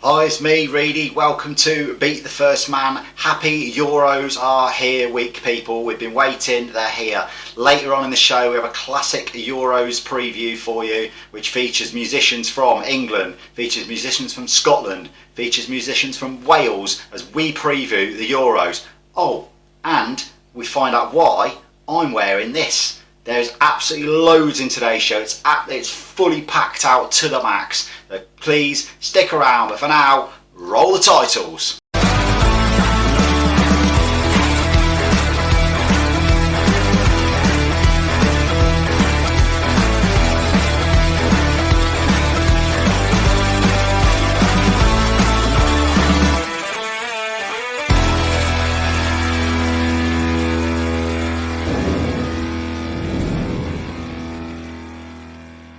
Hi, it's me, Reedy. Welcome to Beat the First Man. Happy Euros are here week, people. We've been waiting, they're here. Later on in the show, we have a classic Euros preview for you, which features musicians from England, features musicians from Scotland, features musicians from Wales as we preview the Euros. Oh, and we find out why I'm wearing this. There's absolutely loads in today's show. It's fully packed out to the max. So please stick around. But for now, roll the titles.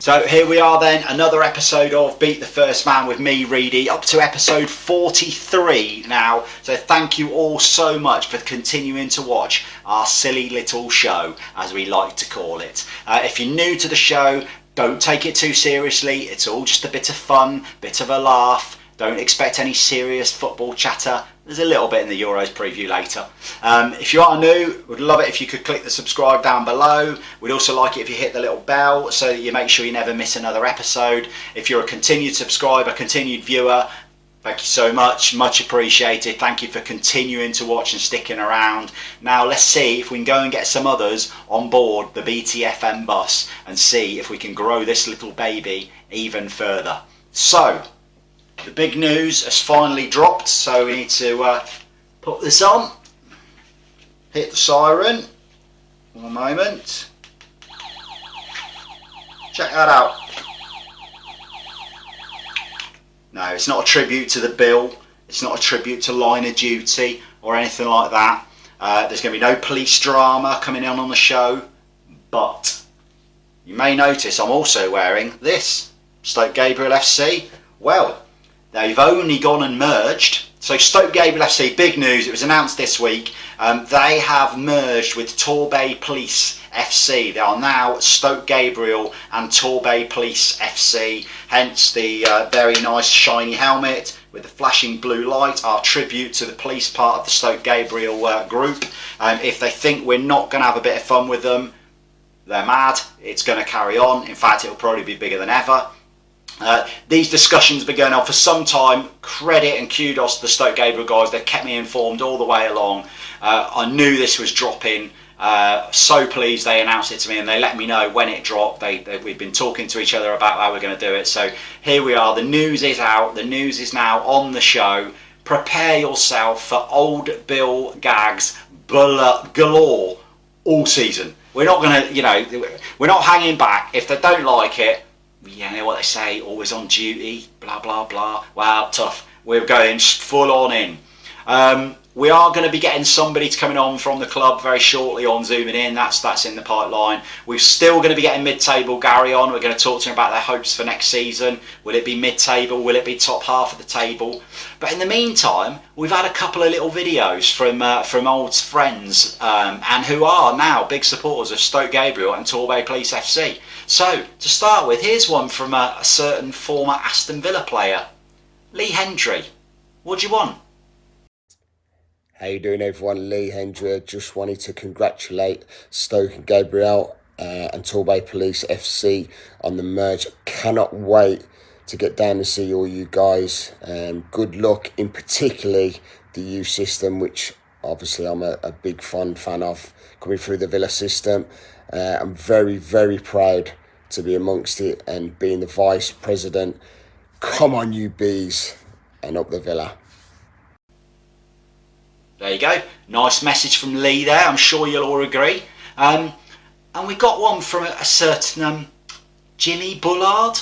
So here we are then, another episode of Beat the First Man with me, Reedy, up to episode 43 now. So thank you all so much for continuing to watch our silly little show, as we like to call it. If you're new to the show, don't take it too seriously. It's all just a bit of fun, bit of a laugh. Don't expect any serious football chatter. There's a little bit in the Euros preview later. If you are new, we'd love it if you could click the subscribe down below. We'd also like it if you hit the little bell so that you make sure you never miss another episode. If you're a continued subscriber, continued viewer, thank you so much. Much appreciated. Thank you for continuing to watch and sticking around. Now let's see if we can go and get some others on board the BTFM bus and see if we can grow this little baby even further. So, the big news has finally dropped, so we need to put this on, hit the siren, one moment, check that out. No, it's not a tribute to the bill, it's not a tribute to Line of Duty or anything like that. There's going to be no police drama coming on the show, but you may notice I'm also wearing this, Stoke Gabriel FC. Well, they've only gone and merged. So Stoke Gabriel FC, big news, it was announced this week. They have merged with Turnbull Police FC. They are now Stoke Gabriel and Turnbull Police FC. Hence the very nice shiny helmet with the flashing blue light, our tribute to the police part of the Stoke Gabriel group. If they think we're not going to have a bit of fun with them, they're mad. It's going to carry on. In fact, it'll probably be bigger than ever. These discussions have been going on for some time. Credit and kudos to the Stoke Gabriel guys. They've kept me informed all the way along. I knew this was dropping. So pleased they announced it to me and they let me know when it dropped. We've been talking to each other about how we're going to do it. So here we are. The news is out. The news is now on the show. Prepare yourself for old Bill gags galore all season. We're not going to, we're not hanging back. If they don't like it, you know what they say, always on duty, blah, blah, blah. Wow, tough. We're going full on in. We are going to be getting somebody coming on from the club very shortly on Zooming In. That's in the pipeline. We're still going to be getting mid-table Gary on. We're going to talk to him about their hopes for next season. Will it be mid-table? Will it be top half of the table? But in the meantime, we've had a couple of little videos from old friends and who are now big supporters of Stoke Gabriel and Turnbull Police FC. So, to start with, here's one from a certain former Aston Villa player, Lee Hendry. What do you want? How you doing, everyone? Lee Hendry. Just wanted to congratulate Stoke Gabriel and Turnbull Police FC on the merge. Cannot wait to get down and see all you guys. Good luck in particularly the youth system, which obviously I'm a big fan of, coming through the Villa system. I'm very, very proud to be amongst it and being the vice president. Come on, you bees, and up the Villa. There you go. Nice message from Lee there. I'm sure you'll all agree. And we got one from a certain Jimmy Bullard.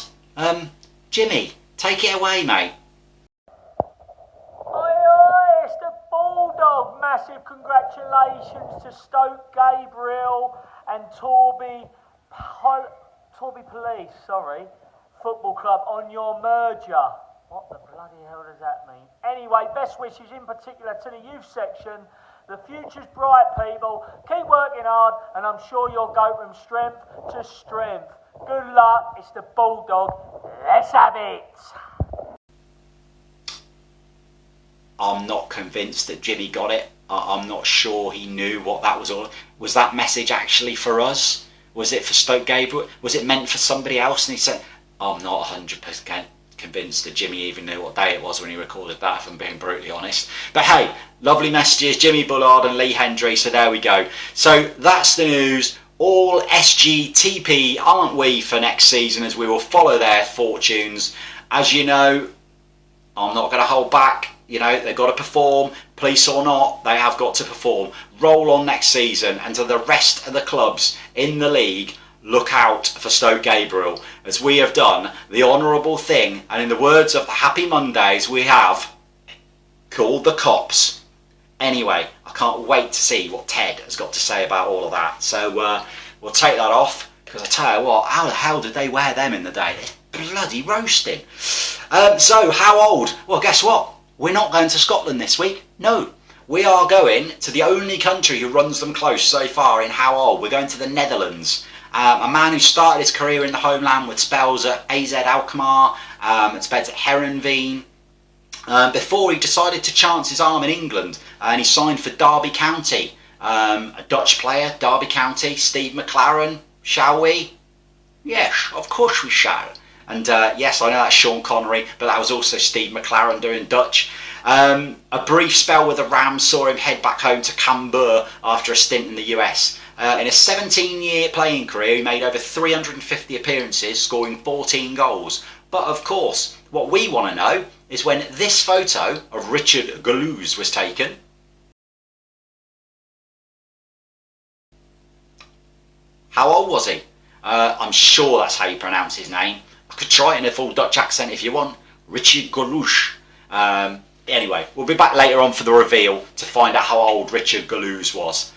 Jimmy, take it away, mate. Oi, it's the Bulldog. Massive congratulations to Stoke Gabriel and Turnbull Police, Football Club on your merger. What the bloody hell does that mean? Anyway, best wishes in particular to the youth section. The future's bright, people. Keep working hard, and I'm sure you'll go from strength to strength. Good luck. It's the Bulldog. Let's have it. I'm not convinced that Jimmy got it. I'm not sure he knew what that was all. Was that message actually for us? Was it for Stoke Gabriel? Was it meant for somebody else? And he said, I'm not 100% convinced that Jimmy even knew what day it was when he recorded that, if I'm being brutally honest. But hey, lovely messages, Jimmy Bullard and Lee Hendry, so there we go. So that's the news. All SGTP, aren't we, for next season, as we will follow their fortunes. As you know, I'm not going to hold back. You know, they've got to perform, police or not, they have got to perform. Roll on next season, and to the rest of the clubs in the league, look out for Stoke Gabriel, as we have done the honourable thing, and in the words of the Happy Mondays, we have called the cops. Anyway, I can't wait to see what Ted has got to say about all of that. So we'll take that off, because I tell you what, how the hell did they wear them in the day? They're bloody roasting. So, how old? Well, guess what? We're not going to Scotland this week. No. We are going to the only country who runs them close so far in how old. We're going to the Netherlands. A man who started his career in the homeland with spells at AZ Alkmaar, and spells at Heerenveen, before he decided to chance his arm in England, and he signed for Derby County. A Dutch player, Derby County, Steve McLaren. Shall we? Yes, of course we shall. And yes, I know that's Sean Connery, but that was also Steve McLaren doing Dutch. A brief spell with the Rams saw him head back home to Canberra after a stint in the US. In a 17-year playing career, he made over 350 appearances, scoring 14 goals. But of course, what we want to know is when this photo of Richard Galouz was taken. How old was he? I'm sure that's how you pronounce his name. I could try it in a full Dutch accent if you want. Richard Galouz. Anyway, we'll be back later on for the reveal to find out how old Richard Galouz was.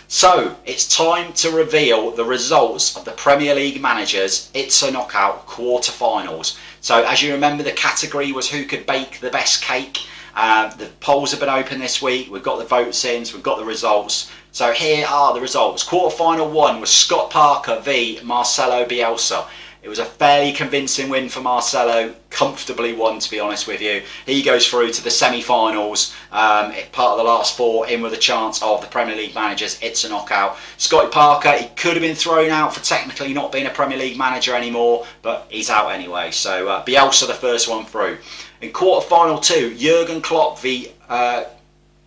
So, it's time to reveal the results of the Premier League Managers It's a Knockout quarter-finals. So, as you remember, the category was who could bake the best cake. The polls have been open this week. We've got the votes in, so we've got the results. So, here are the results. Quarter-final 1 was Scott Parker v Marcelo Bielsa. It was a fairly convincing win for Marcelo, comfortably won, to be honest with you. He goes through to the semi-finals, part of the last four, in with a chance of the Premier League Managers It's a Knockout. Scotty Parker, he could have been thrown out for technically not being a Premier League manager anymore, but he's out anyway. So Bielsa, the first one through. In quarter-final 2, Jurgen Klopp v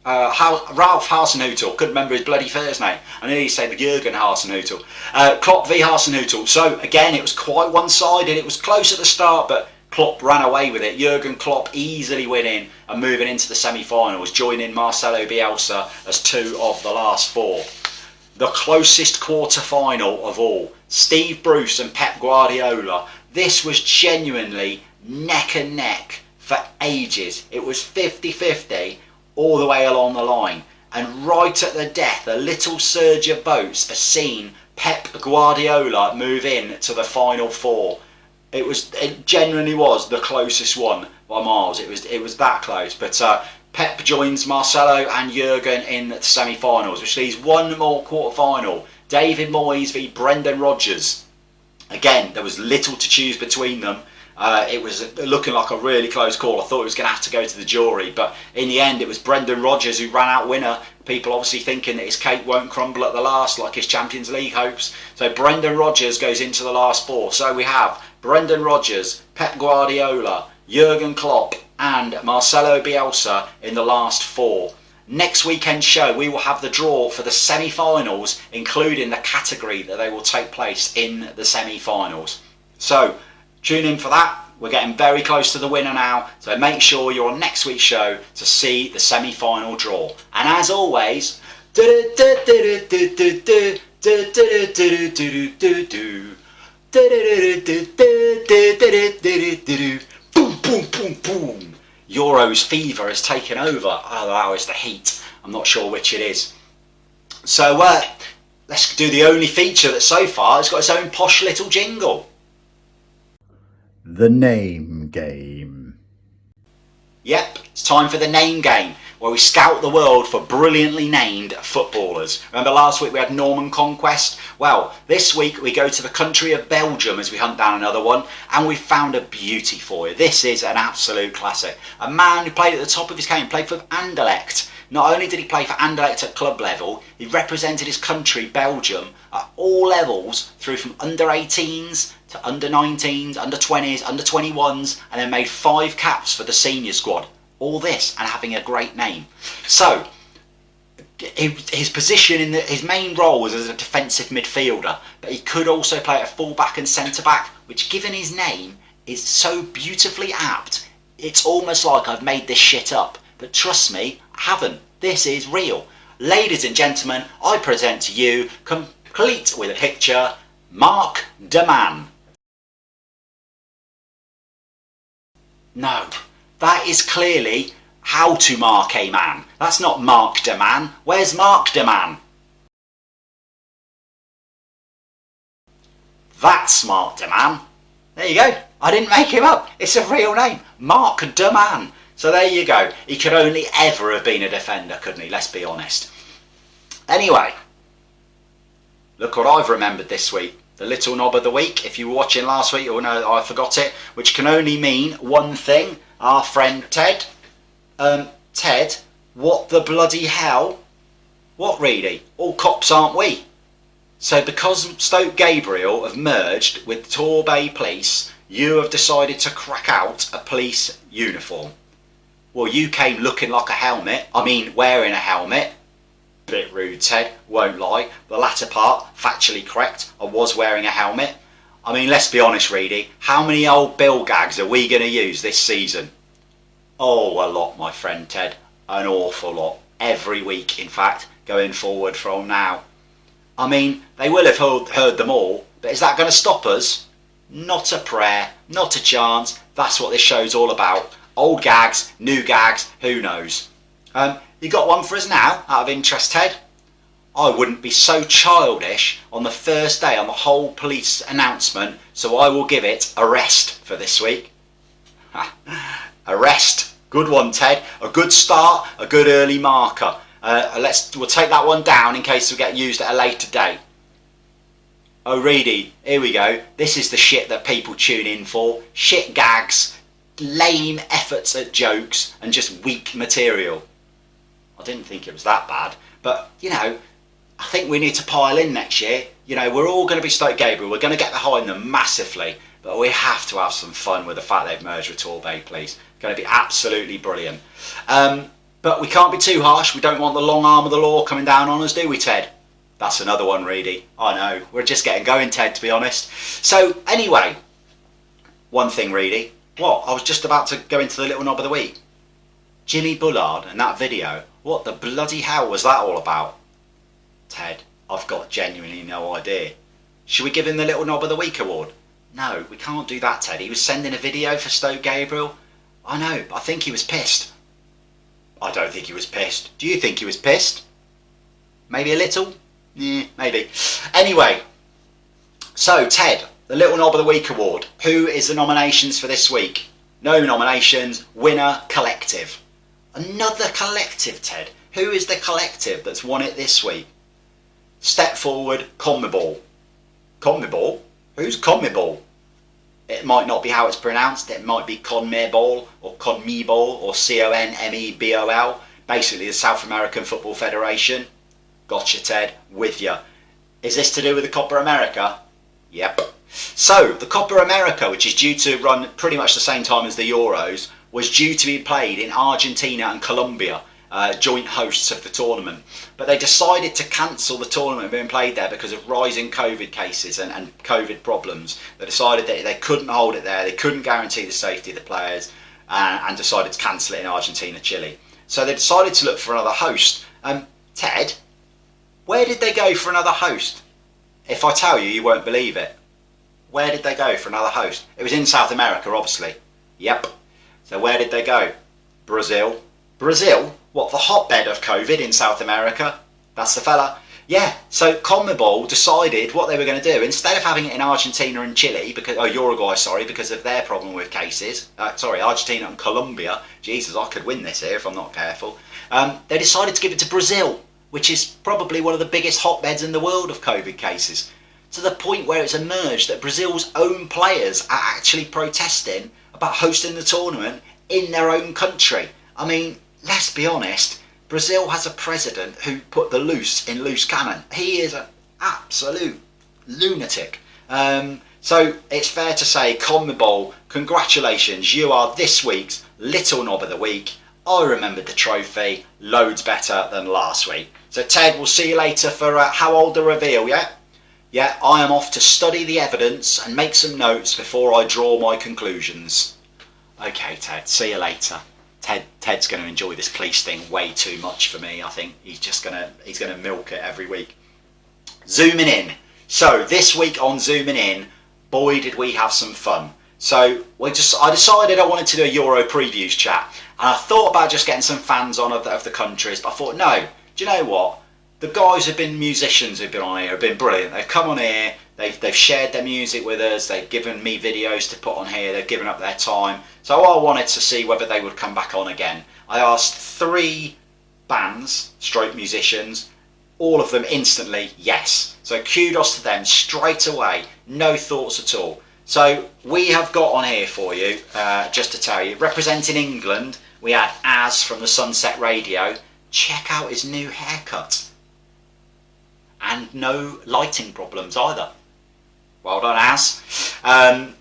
Ralph Hasenhüttl, couldn't remember his bloody first name. I nearly said Jurgen Hasenhüttl. Klopp v Hasenhüttl. So again, it was quite one-sided. It was close at the start, but Klopp ran away with it. Jurgen Klopp easily winning and moving into the semi-finals, joining Marcelo Bielsa as two of the last four. The closest quarter-final of all, Steve Bruce and Pep Guardiola. This was genuinely neck and neck for ages. It was 50-50. All the way along the line, and right at the death, a little surge of votes has seen Pep Guardiola move in to the final four. It genuinely was the closest one by miles. It was that close. But Pep joins Marcelo and Jurgen in the semi-finals, which leaves one more quarter-final. David Moyes v Brendan Rodgers. Again, there was little to choose between them. It was looking like a really close call. I thought it was going to have to go to the jury, but in the end it was Brendan Rodgers who ran out winner. People obviously thinking that his cake won't crumble at the last like his Champions League hopes. So Brendan Rodgers goes into the last four. So we have Brendan Rodgers, Pep Guardiola, Jurgen Klopp and Marcelo Bielsa in the last four. Next weekend's show we will have the draw for the semi-finals, including the category that they will take place in the semi-finals. So tune in for that. We're getting very close to the winner now, so make sure you're on next week's show to see the semi-final draw. And as always, boom, boom, boom, boom. Euros fever has taken over. Oh, that was the heat. I'm not sure which it is. So let's do the only feature that so far has got its own posh little jingle. The name game. Yep, it's time for the name game. where we scout the world for brilliantly named footballers. Remember last week we had Norman Conquest? Well, this week we go to the country of Belgium as we hunt down another one, and we've found a beauty for you. This is an absolute classic. A man who played at the top of his game, played for Anderlecht. Not only did he play for Anderlecht at club level, he represented his country, Belgium, at all levels, through from under 18s to under 19s, under 20s, under 21s, and then made 5 caps for the senior squad. All this and having a great name. So, his position his main role was as a defensive midfielder, but he could also play at full-back and centre-back, which given his name is so beautifully apt. It's almost like I've made this shit up. But trust me, I haven't. This is real. Ladies and gentlemen, I present to you, complete with a picture, Mark de Man. No, that is clearly how to mark a man. That's not Mark de Man. Where's Mark de Man? That's Mark de Man. There you go. I didn't make him up. It's a real name. Mark de Man. So there you go. He could only ever have been a defender, couldn't he? Let's be honest. Anyway, look what I've remembered this week. The little knob of the week. If you were watching last week, you'll know I forgot it, which can only mean one thing. Our friend Ted. Ted, what the bloody hell? What, really? All cops aren't we? So because Stoke Gabriel have merged with Torbay Police, you have decided to crack out a police uniform. Well, you came looking like a helmet. I mean, wearing a helmet. Bit rude, Ted, won't lie. The latter part, factually correct. I was wearing a helmet. I mean, let's be honest, Reedy. How many old bill gags are we going to use this season? Oh, a lot, my friend Ted. An awful lot. Every week, in fact, going forward from now. I mean, they will have heard them all, but is that going to stop us? Not a prayer, not a chance. That's what this show's all about. Old gags, new gags, who knows? You got one for us now, out of interest, Ted? I wouldn't be so childish on the first day on the whole police announcement, so I will give it arrest for this week. Arrest. Good one, Ted. A good start, a good early marker. We'll take that one down in case we get used at a later date. Oh, Reedy, here we go. This is the shit that people tune in for. Shit gags, lame efforts at jokes, and just weak material. I didn't think it was that bad, but, you know, I think we need to pile in next year. You know, we're all going to be Stoke Gabriel. We're going to get behind them massively, but we have to have some fun with the fact they've merged with Torbay Police. Going to be absolutely brilliant. But we can't be too harsh. We don't want the long arm of the law coming down on us, do we, Ted? That's another one, Reedy. I know. We're just getting going, Ted, to be honest. So, anyway, one thing, Reedy. What? I was just about to go into the little knob of the week. Jimmy Bullard and that video. What the bloody hell was that all about? Ted, I've got genuinely no idea. Should we give him the little knob of the week award? No, we can't do that, Ted. He was sending a video for Stoke Gabriel. I know, but I think he was pissed. I don't think he was pissed. Do you think he was pissed? Maybe a little? Yeah, maybe. Anyway, so Ted, the Little Knob of the Week award. Who is the nominations for this week? No nominations. Winner, collective. Another collective, Ted. Who is the collective that's won it this week? Step forward, CONMEBOL. CONMEBOL? Who's CONMEBOL? It might not be how it's pronounced. It might be CONMEBOL or CONMEBOL or CONMEBOL. Basically the South American Football Federation. Gotcha, Ted. With ya. Is this to do with the Copa America? Yep. So, the Copa America, which is due to run pretty much the same time as the Euros, was due to be played in Argentina and Colombia, joint hosts of the tournament. But they decided to cancel the tournament being played there because of rising COVID cases and COVID problems. They decided that they couldn't hold it there, they couldn't guarantee the safety of the players, and decided to cancel it in Argentina, Chile. So they decided to look for another host. Ted, where did they go for another host? If I tell you, you won't believe it. Where did they go for another host? It was in South America, obviously. Yep. So where did they go? Brazil. Brazil? What, the hotbed of COVID in South America? That's the fella. Yeah, so CONMEBOL decided what they were going to do. Instead of having it in Argentina and Chile, Uruguay, sorry, because of their problem with cases. Argentina and Colombia. Jesus, I could win this here if I'm not careful. They decided to give it to Brazil, which is probably one of the biggest hotbeds in the world of COVID cases. To the point where it's emerged that Brazil's own players are actually protesting about hosting the tournament in their own country. I mean, let's be honest. Brazil has a president who put the loose in loose cannon. He is an absolute lunatic. So it's fair to say, CONMEBOL, congratulations, you are this week's Little Knob of the Week. I remembered the trophy loads better than last week. So Ted, we'll see you later for How Old the Reveal, yeah? Yeah, I am off to study the evidence and make some notes before I draw my conclusions. Okay, Ted, see you later. Ted's going to enjoy this police thing way too much for me. I think he's gonna milk it every week. Zooming in. So this week on Zooming In, boy did we have some fun. So I decided I wanted to do a Euro previews chat, and I thought about just getting some fans on of the countries, but I thought, no, do you know what? The guys who've been musicians who've been on here have been brilliant. They've come on here, they've shared their music with us, they've given me videos to put on here, they've given up their time. So I wanted to see whether they would come back on again. I asked 3 bands, stroke musicians, all of them instantly yes. So kudos to them straight away, no thoughts at all. So we have got on here for you, just to tell you, representing England, we had Az from the Sunset Radio. Check out his new haircut. And no lighting problems either. Well done, Az.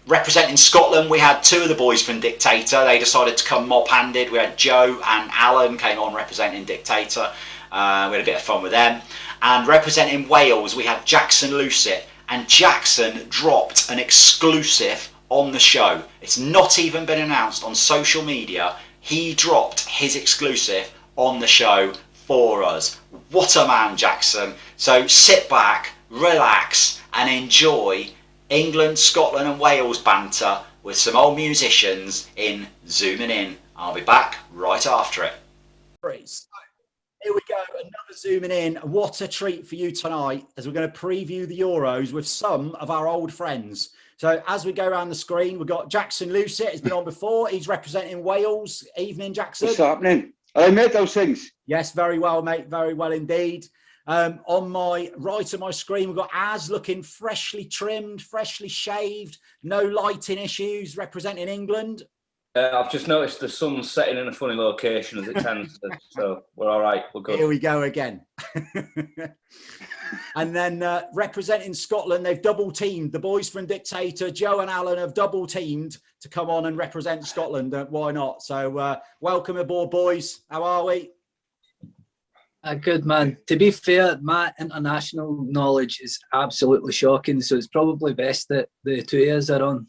Representing Scotland, we had 2 of the boys from Dictator. They decided to come mop-handed. We had Joe and Alan came on representing Dictator. We had a bit of fun with them. And representing Wales, we had Jackson Lucet. And Jackson dropped an exclusive on the show. It's not even been announced on social media. He dropped his exclusive on the show for us. What a man, Jackson. So sit back, relax and enjoy England, Scotland and Wales banter with some old musicians in Zooming In. I'll be back right after it. Here we go, another Zooming In. What a treat for you tonight as we're going to preview the Euros with some of our old friends. So as we go around the screen, we've got Jackson Lucet. He's been on before. He's representing Wales. Evening, Jackson. What's happening? Hello, mate. Those things. Yes, very well, mate. Very well indeed. On my right of my screen, we've got Az looking freshly trimmed, freshly shaved, no lighting issues, representing England. I've just noticed the sun's setting in a funny location as it tends to, so we're all right. We're good. Here we go again. And then representing Scotland, they've double teamed. The boys from Dictator, Joe and Alan, have double teamed to come on and represent Scotland. Why not? So welcome aboard, boys. How are we? Good, man. To be fair, my international knowledge is absolutely shocking, so it's probably best that the 2 years are on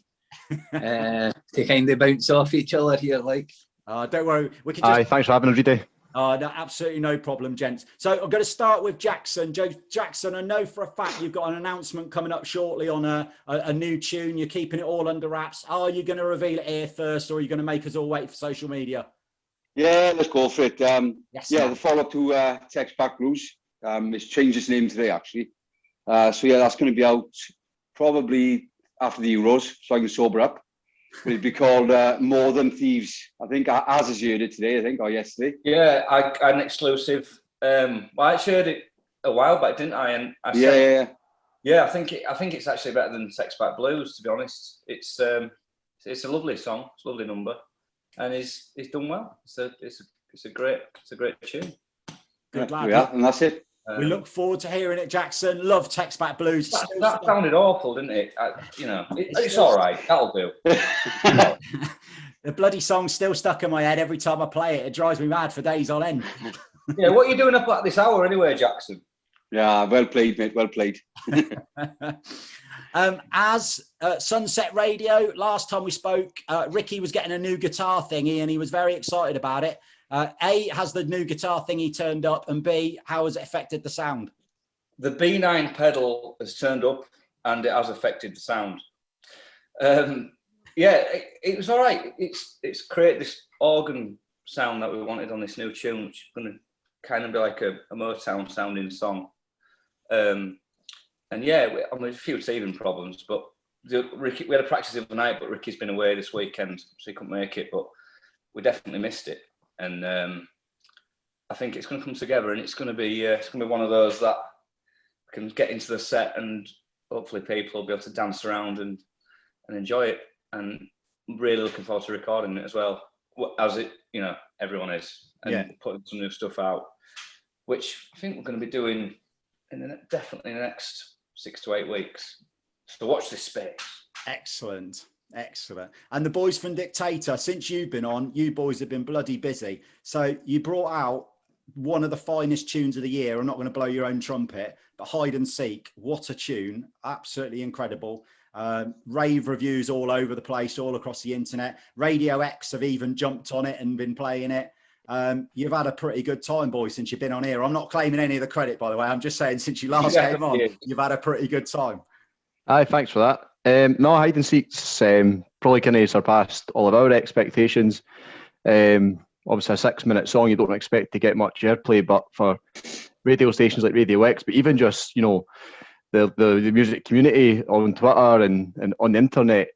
to kind of bounce off each other here. Like, don't worry. We can just... Aye, thanks for having us, Judy. No, absolutely no problem, gents. So I'm going to start with Jackson. Jackson, I know for a fact you've got an announcement coming up shortly on a new tune. You're keeping it all under wraps. Are you going to reveal it here first, or are you going to make us all wait for social media? Yeah, let's go for it. Yes, yeah, the follow-up to Text Back Blues. It's changed its name today, actually. So yeah, that's going to be out probably after the Euros, so I can sober up. It'll be called More Than Thieves. I think Az has heard it today, or yesterday. Yeah, I had an exclusive. Well, I heard it a while back, didn't I? And I said, yeah. I think it's actually better than Text Back Blues, to be honest. It's a lovely song. It's a lovely number. And he's done well. It's a great tune. Good lad. Yeah, and that's it. We look forward to hearing it, Jackson. Love Text Back Blues. That sounded awful, didn't it? It's all right. That'll do. The bloody song's still stuck in my head every time I play it. It drives me mad for days on end. Yeah, what are you doing up at this hour anyway, Jackson? Yeah, well played, mate. Well played. As Sunset Radio, last time we spoke, Ricky was getting a new guitar thingy and he was very excited about it. A, has the new guitar thingy turned up? And B, how has it affected the sound? The B9 pedal has turned up and it has affected the sound. Yeah, it was all right. It's created this organ sound that we wanted on this new tune, which is going to kind of be like a Motown sounding song. And yeah, a few teething problems, but Ricky, we had a practice the other night, but Ricky's been away this weekend, so he couldn't make it. But we definitely missed it, and I think it's going to come together, and it's going to be one of those that can get into the set, and hopefully people will be able to dance around and enjoy it. And I'm really looking forward to recording it as well, as it everyone is, and putting some new stuff out, which I think we're going to be doing definitely in the next 6 to 8 weeks. So watch this space. Excellent. And the boys from Dictator, since you've been on, you boys have been bloody busy. So you brought out one of the finest tunes of the year. I'm not going to blow your own trumpet, but Hide and Seek, what a tune. Absolutely incredible. Rave reviews all over the place, all across the internet. Radio X have even jumped on it and been playing it. You've had a pretty good time, boys, since you've been on here. I'm not claiming any of the credit, by the way. I'm just saying, since you last came on, you've had a pretty good time. Aye, thanks for that. No, Hide and Seek's probably kind of surpassed all of our expectations. Obviously, a 6-minute song, you don't expect to get much airplay, but for radio stations like Radio X, but even just, the music community on Twitter and on the internet,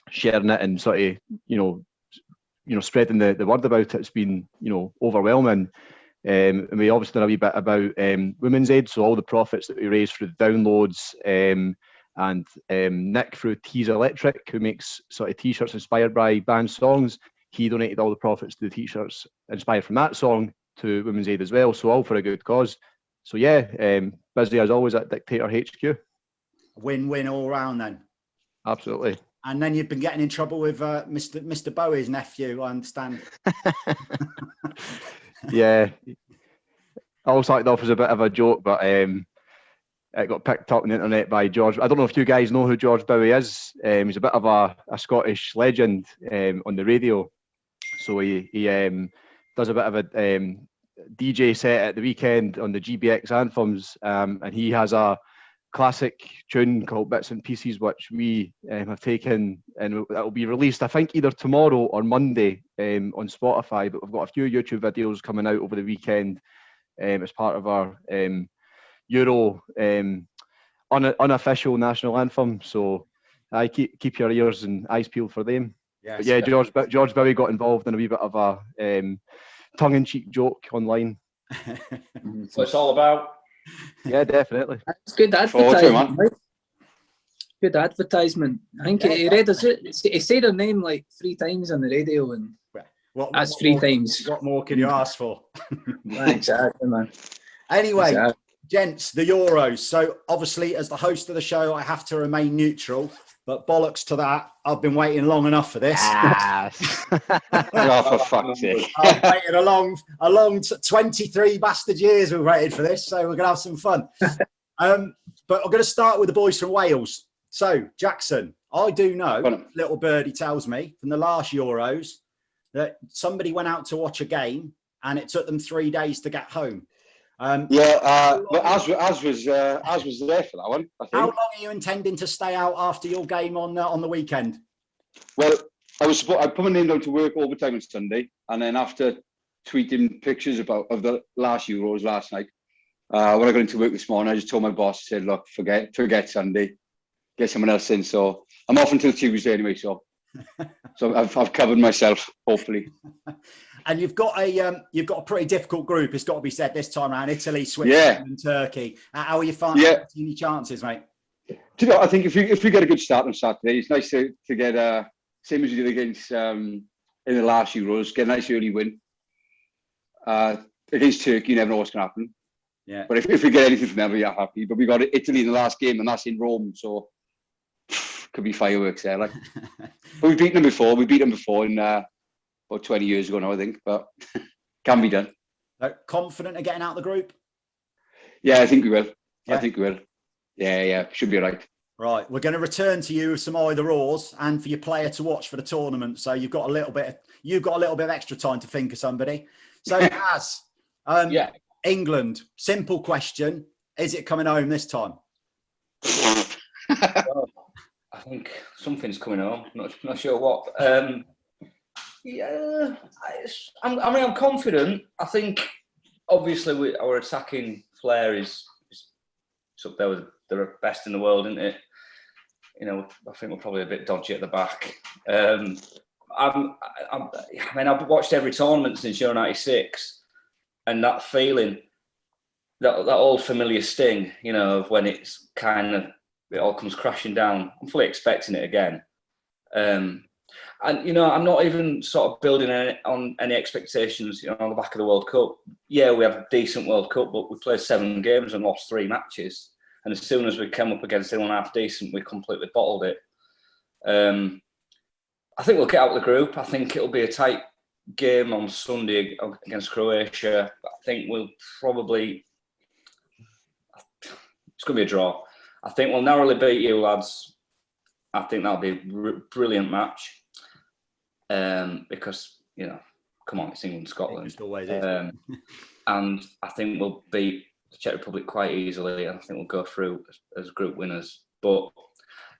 sharing it and sort of, spreading the word about it's been, overwhelming. And we obviously done a wee bit about Women's Aid, so all the profits that we raise through the downloads, and Nick through Tees Electric, who makes sort of T-shirts inspired by band songs, he donated all the profits to the T-shirts inspired from that song to Women's Aid as well, so all for a good cause. So yeah, busy as always at Dictator HQ. Win-win all round then. Absolutely. And then you've been getting in trouble with Mr. Bowie's nephew, I understand. Yeah, all started off as a bit of a joke, but it got picked up on the internet by George. I don't know if you guys know who George Bowie is. He's a bit of a Scottish legend on the radio. So he does a bit of a DJ set at the weekend on the GBX anthems, and he has a classic tune called Bits and Pieces, which we have taken, and it'll be released, I think, either tomorrow or Monday on Spotify. But we've got a few YouTube videos coming out over the weekend as part of our Euro unofficial national anthem. So I keep your ears and eyes peeled for them. Yes, but yeah, George Bowie got involved in a wee bit of a tongue-in-cheek joke online. So it's all about. Yeah, definitely. It's good advertisement. Good advertisement. I think he said her name like 3 times on the radio, and that's 3 times. What more can you ask for? Exactly, man. Anyway, gents, the Euros. So obviously, as the host of the show, I have to remain neutral. But bollocks to that, I've been waiting long enough for this. Yes. Oh, for fuck's sake. I've waited a long 23 bastard years we've waited for this, so we're going to have some fun. But I'm going to start with the boys from Wales. So, Jackson, I do know, little birdie tells me, from the last Euros, that somebody went out to watch a game and it took them 3 days to get home. But Az was there for that one, I think. How long are you intending to stay out after your game on the weekend? Well, I put my name down to work overtime on Sunday, and then after tweeting pictures of the last Euros last night, when I got into work this morning, I just told my boss, I said, look, forget Sunday, get someone else in. So I'm off until Tuesday anyway. So I've covered myself, hopefully. And you've got a pretty difficult group. It's got to be said this time around: Italy, Switzerland, and Turkey. How are you finding any chances, mate? I think if we get a good start on Saturday, it's nice to get same as you did against in the last Euros, get a nice early win. Against Turkey, you never know what's going to happen. Yeah. But if we get anything from them, we're happy. But we got Italy in the last game, and that's in Rome, so could be fireworks there. Like, but we've beaten them before. We beat them before in about 20 years ago now, I think. But can be done. Confident of getting out of the group? Yeah, I think we will. Yeah. I think we will. Yeah, should be all right. Right, we're going to return to you with some either ors, and for your player to watch for the tournament. So you've got a little bit of extra time to think of somebody. So Az, England, simple question: is it coming home this time? Well, I think something's coming home. Not sure what. I'm confident. I think obviously our attacking flair is it's up there with the best in the world, isn't it? You know, I think we're probably a bit dodgy at the back. I mean, I've watched every tournament since Euro '96, and that feeling, that old familiar sting, you know, of when it's kind of, it all comes crashing down. I'm fully expecting it again. And, you know, I'm not even sort of building on any expectations, you know, on the back of the World Cup. Yeah, we had a decent World Cup, but we played 7 games and lost 3 matches. And as soon as we came up against anyone half decent, we completely bottled it. I think we'll get out of the group. I think it'll be a tight game on Sunday against Croatia. I think we'll probably... It's going to be a draw. I think we'll narrowly beat you, lads. I think that'll be a brilliant match. Because, you know, come on, it's England, Scotland. It always is. And I think we'll beat the Czech Republic quite easily. I think we'll go through as group winners. But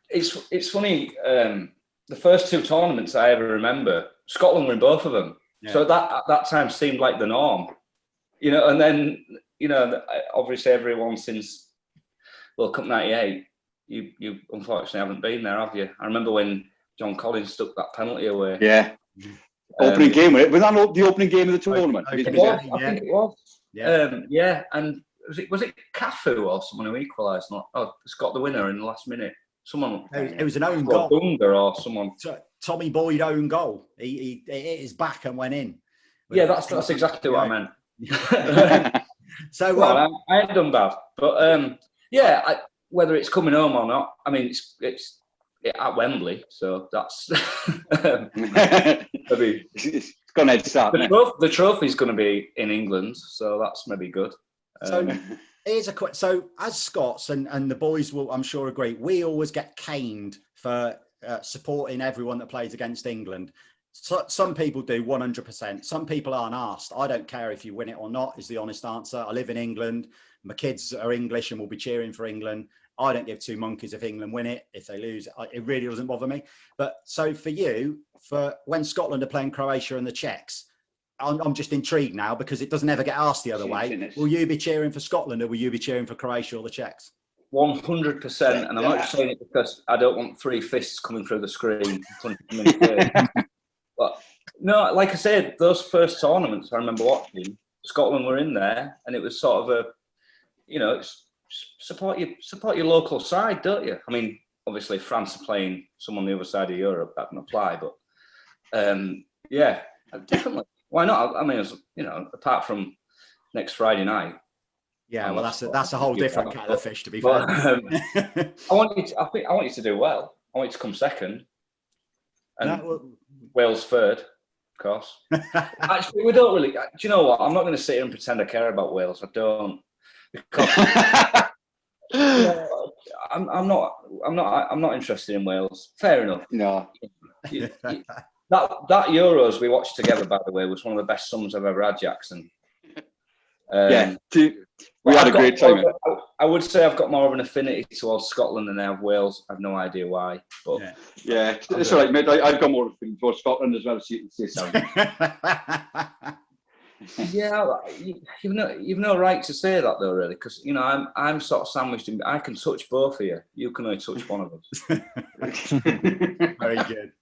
it's funny, the first 2 tournaments I ever remember, Scotland were in both of them. Yeah. So that at that time seemed like the norm. You know, and then, you know, obviously everyone since World Cup '98, you unfortunately haven't been there, have you? I remember when John Collins stuck that penalty away. Yeah. Opening game, was that the opening game of the tournament? I think it was. Yeah. Yeah, and was it Cafu or someone who equalised? It's got the winner in the last minute. Someone. It was an own goal. Dunga or someone. Tommy Boyd own goal. He hit his back and went in. Yeah, that's exactly what I meant. So I ain't done bad, but whether it's coming home or not, I mean it's at Wembley, so that's maybe it's gone head start. The trophy's going to be in England, so that's maybe good. So here's a quick. So as Scots and the boys will, I'm sure, agree, we always get caned for supporting everyone that plays against England. So, some people do 100%. Some people aren't asked. I don't care if you win it or not, is the honest answer. I live in England. My kids are English and will be cheering for England. I don't give 2 monkeys if England win it. If they lose, it really doesn't bother me. But so for you, for when Scotland are playing Croatia and the Czechs, I'm just intrigued now because it doesn't ever get asked the other way. Will you be cheering for Scotland or will you be cheering for Croatia or the Czechs? 100%. And I'm not saying it because I don't want 3 fists coming through the screen. But no, like I said, those first tournaments I remember watching, Scotland were in there, and it was sort of a, you know, support your local side, don't you? I mean, obviously France are playing someone on the other side of Europe, that can apply, but yeah, definitely. Why not? I mean, you know, apart from next Friday night. Yeah, well, that's a whole different kettle of fish, to be fair. I want you to do well. I want you to come second. And Wales third, of course. Actually, we don't really. Do you know what? I'm not going to sit here and pretend I care about Wales. I don't, because I'm not interested in Wales. Fair enough. No. That Euros we watched together, by the way, was one of the best summers I've ever had, Jackson. We had a great time. I would say I've got more of an affinity towards Scotland than I have Wales. I have no idea why. But yeah, it's all right, mate. I've got more affinity towards Scotland as well, so you can say something. Yeah, you've no right to say that though, really, because you know I'm sort of sandwiched in. I can touch both of you. You can only touch one of us. Very good.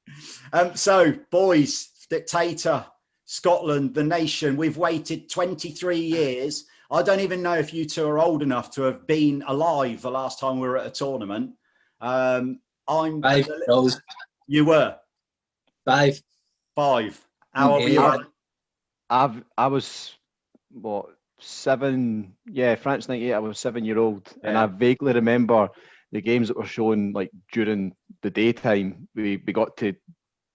So, boys, dictator, Scotland, the nation. We've waited 23 years. I don't even know if you two are old enough to have been alive the last time we were at a tournament. I'm 5 years. You were 5. How old were you? I was 7. Yeah, France '98. I was 7-year-old, and I vaguely remember the games that were shown like during the daytime. We got to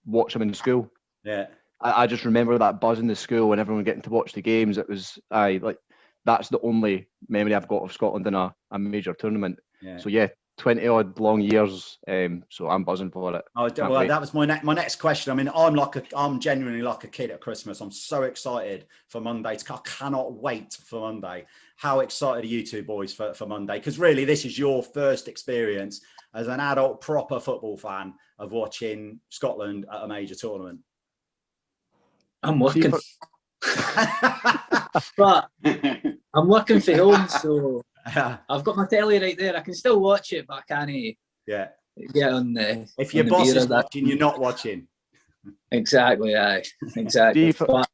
watch them in school. Yeah, I just remember that buzz in the school and everyone getting to watch the games. It was that's the only memory I've got of Scotland in a major tournament. Yeah. So yeah, 20 odd long years. So I'm buzzing for it. Oh, well, that was my next question. I mean, I'm genuinely like a kid at Christmas. I'm so excited for Monday. I cannot wait for Monday. How excited are you two boys for Monday? Because really, this is your first experience as an adult proper football fan of watching Scotland at a major tournament. I'm working. But I'm working for home, so I've got my telly right there. I can still watch it, but I can't get on the. If your boss is watching, you're not watching. Exactly, aye. Exactly. But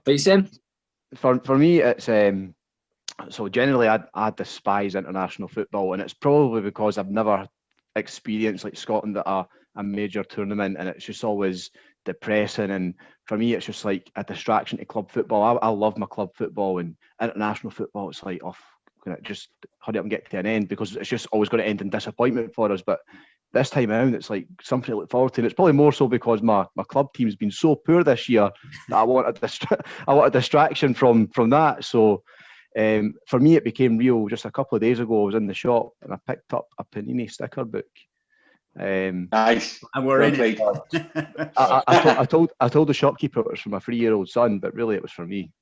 you saying? For me, it's so generally I despise international football, and it's probably because I've never experienced like Scotland at a major tournament, and it's just always depressing. And for me, it's just like a distraction to club football. I love my club football, and international football, it's like, just hurry up and get to an end, because it's just always going to end in disappointment for us. But this time around, it's like something to look forward to. And it's probably more so because my club team's been so poor this year that I want a distraction from that. So for me, it became real just a couple of days ago. I was in the shop and I picked up a Panini sticker book. Nice. And we're in it. I told the shopkeeper it was for my 3-year-old son, but really it was for me.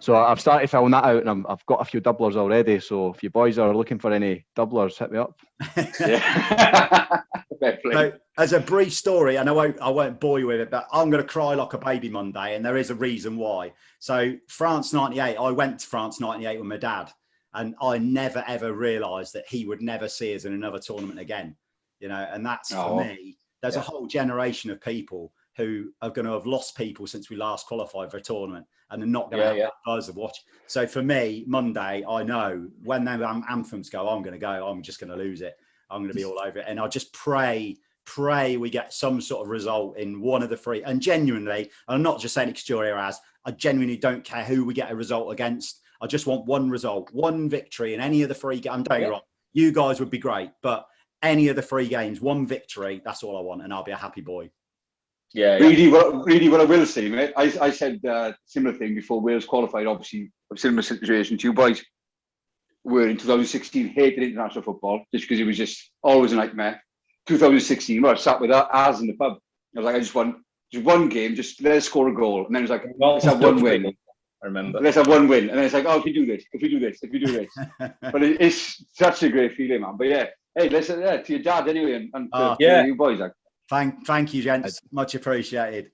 So I've started filling that out, and I've got a few doublers already. So if you boys are looking for any doublers, hit me up. So, as a brief story, and I won't bore you with it, but I'm going to cry like a baby Monday, and there is a reason why. So France '98, I went to France '98 with my dad, and I never ever realised that he would never see us in another tournament again. You know, and that's for me. There's a whole generation of people who are going to have lost people since we last qualified for a tournament, and they're not going to have that buzz of watch. So for me, Monday, I know when them anthems go, I'm going to go. I'm just going to lose it. I'm going to be all over it, and I just pray we get some sort of result in one of the three. And genuinely, I'm not just saying as I genuinely don't care who we get a result against. I just want one result, one victory in any of the three games. I'm doing it wrong. You guys would be great, but any of the 3 games, one victory, that's all I want, and I'll be a happy boy. Really, what I will say, mate, I said similar thing before Wales qualified. Obviously, a similar situation to you boys. Were in 2016 hated international football just because it was just always a nightmare. 2016, well, I sat with Az in the pub. I was like, I just want one game, just let's score a goal, and then it was like, let's have one win. I remember. Let's have one win, and then it's like, oh, if we do this. But it's such a great feeling, man. But yeah. Hey, listen, to your dad anyway, and to you boys. Like. Thank you, gents. Much appreciated.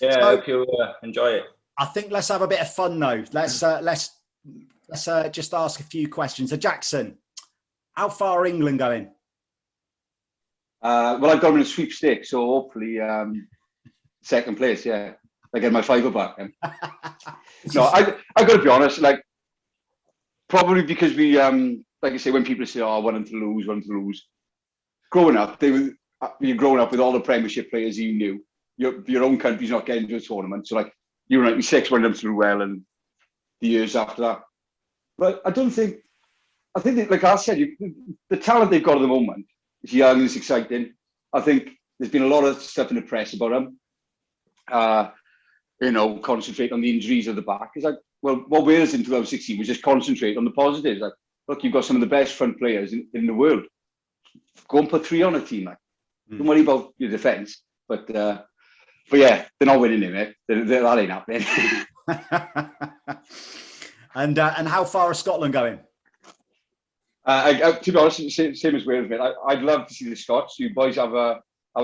Yeah, so, I hope you enjoy it. I think let's have a bit of fun though. Let's just ask a few questions. So Jackson, how far are England going? Well, I've got them in a sweepstake, so hopefully second place. Yeah, I get my fiver back. No, I got to be honest. Like, probably because we like I say, when people say, "Oh, I want them to lose," growing up, you're growing up with all the Premiership players you knew. Your own country's not getting to a tournament, so like you were 96 when them through well, and the years after that. But I think that, like I said, the talent they've got at the moment is young, it's exciting. I think there's been a lot of stuff in the press about them. Concentrate on the injuries of the back. It's like, well, what Wales in 2016 was just concentrate on the positives. Like, look, you've got some of the best front players in the world. Go and put 3 on a team. Like, don't worry about your defence. But yeah, they're not winning it, mate. That ain't happening. And how far is Scotland going? To be honest, same as Wales, mate. I'd love to see the Scots. You boys have a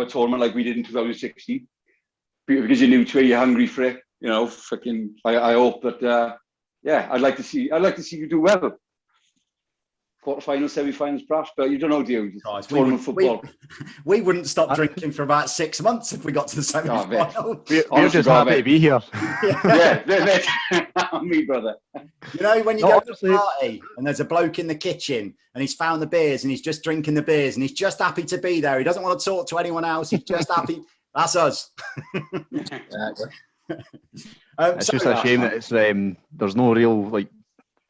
tournament like we did in 2016 because you're new to it, you're hungry for it. You know, I hope that. I'd like to see you do well. Quarterfinals, semi-finals, perhaps, but you don't know, do you? Guys, football. We wouldn't stop drinking for about 6 months if we got to the semi-final. We're just happy to be here. Me, brother. You know, when you go to a party and there's a bloke in the kitchen and he's found the beers and he's just drinking the beers and he's just happy to be there. He doesn't want to talk to anyone else. He's just happy. That's us. It's just a shame that it's there's no real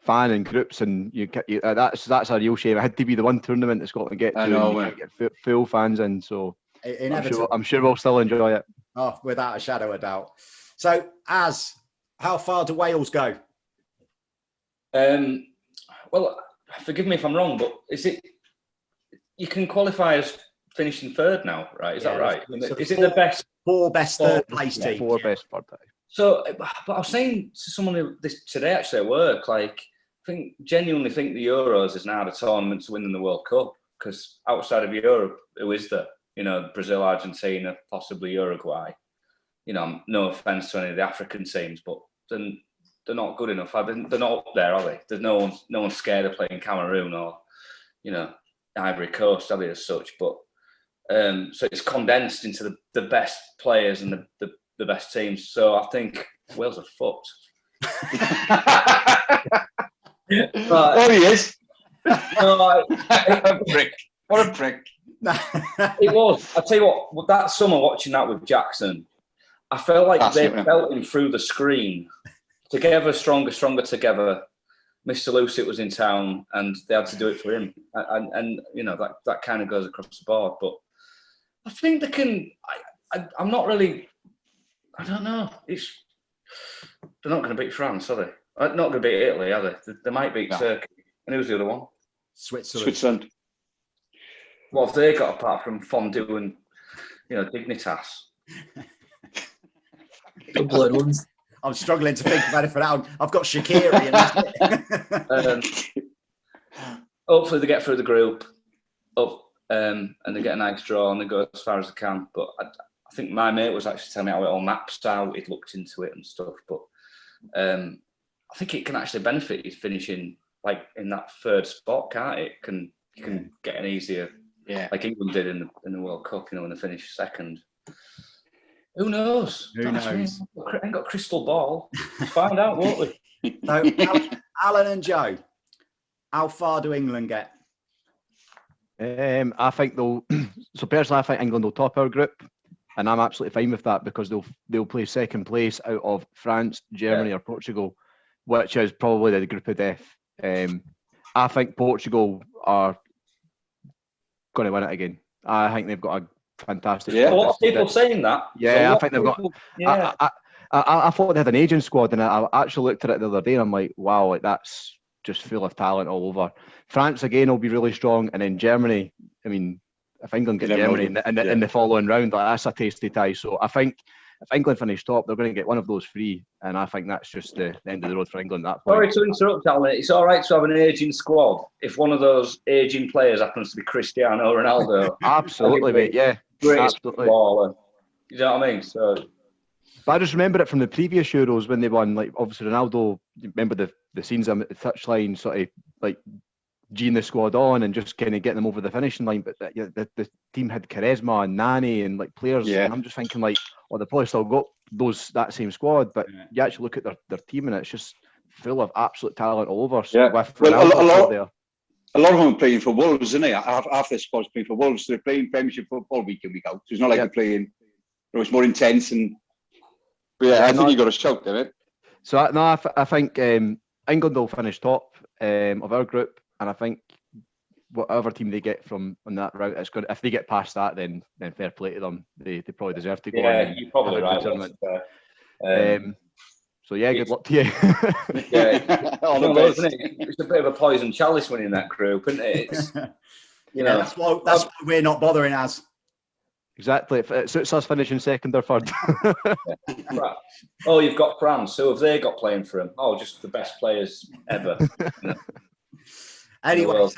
fan in groups, and that's a real shame. It had to be the one tournament that Scotland get to. I know, and you can't get full fans in, so I'm sure we'll still enjoy it. Oh, without a shadow of doubt. So, how far do Wales go? Well, forgive me if I'm wrong, but is it you can qualify as finishing third now, right? Is that right? So is it the best 4 best third place teams? 4 best third place. So, but I was saying to someone this today actually at work, genuinely think the Euros is now the tournament to win in the World Cup, because outside of Europe, who is there? You know, Brazil, Argentina, possibly Uruguay. You know, no offense to any of the African teams, but then they're not good enough. They're not up there, are they? There's no one's scared of playing Cameroon or, Ivory Coast, are they, as such? But so it's condensed into the best players and the best teams. So I think Wales are fucked. Oh, he is. What a prick. What a prick. It was. I tell you what, that summer watching that with Jackson, I felt like they felt him through the screen. Together, stronger together. Mr. Lucet was in town, and they had to do it for him. And that kind of goes across the board. But I think they can. I'm not really. I don't know. They're not going to beat France, are they? Not going to beat Italy, are they? They might beat Turkey. And who's the other one? Switzerland. What have they got apart from fondue and dignitas? Couple of ones. I'm struggling to think about it for now. I've got Shaqiri and that's it. Hopefully they get through the group up and they get a nice draw and they go as far as they can. But I think my mate was actually telling me how it all maps out. He'd looked into it and stuff. But I think it can actually benefit you finishing like in that third spot, can't it? You can get an easier, like England did in the World Cup, when they finished second. Who knows? Who knows? I ain't got a crystal ball. Find out, won't we? So, Alan and Joe, how far do England get? I think they'll. So personally, I think England will top our group, and I'm absolutely fine with that because they'll play second place out of France, Germany, or Portugal, which is probably the group of death. I think Portugal are going to win it again. I think they've got a fantastic. A lot of people saying that. Yeah, I think they've got. Yeah. I thought they had an aging squad, and I actually looked at it the other day, and I'm like, wow, like that's just full of talent all over. France again will be really strong, and then Germany. I mean, if England get Germany in the following round, that's a tasty tie. So I think if England finish top, they're going to get one of those three, and I think that's just the end of the road for England. That Sorry to interrupt, Alan. It's all right to have an aging squad if one of those aging players happens to be Cristiano Ronaldo. Absolutely, mate. Yeah, absolutely. Baller. You know what I mean? So. But I just remember it from the previous Euros when they won. Like obviously Ronaldo. Remember the scenes at the touchline, sort of like G'ing the squad on and just kind of getting them over the finishing line. But the team had charisma and Nani and like players. Yeah. And I'm just thinking like, they probably still got that same squad. But you actually look at their team and it's just full of absolute talent all over. So with Ronaldo a lot of them are playing for Wolves, isn't they? Half their squad's playing for Wolves. So they're playing Premiership football week in, week out. So it's not like they're playing. It's more intense and. But I think you got a shout there, it. So I think England will finish top of our group, and I think whatever team they get from on that route, it's good. If they get past that, then fair play to them. They probably deserve to go. Yeah, you're probably right. So good luck to you. All the best. Isn't it? It's a bit of a poison chalice winning that group, isn't it? It's, that's why we're not bothering us. Exactly. It suits us finishing second or third. Right. Oh, you've got France. Who have they got playing for them? Oh, just the best players ever. Anyway,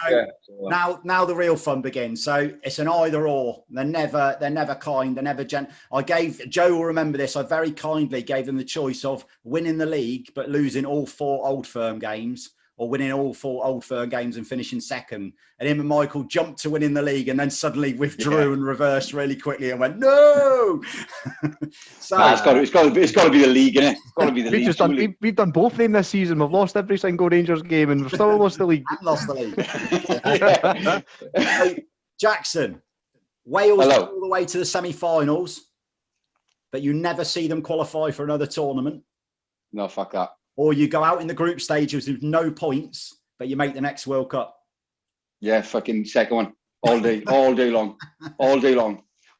now the real fun begins. So it's an either or. They're never kind. They're never Joe will remember this. I very kindly gave them the choice of winning the league but losing all 4 Old Firm games, or winning all 4 Old Firm games and finishing second. And him and Michael jumped to winning the league and then suddenly withdrew and reversed really quickly and went, no! So it's got to be the league, innit? It's got to be the league. We've done both of them this season. We've lost every single Rangers game and we've still lost the league. And lost the league. So, Jackson, Wales go all the way to the semi-finals, but you never see them qualify for another tournament. No, fuck that. Or you go out in the group stages with no points, but you make the next World Cup. Yeah, fucking second one all day long.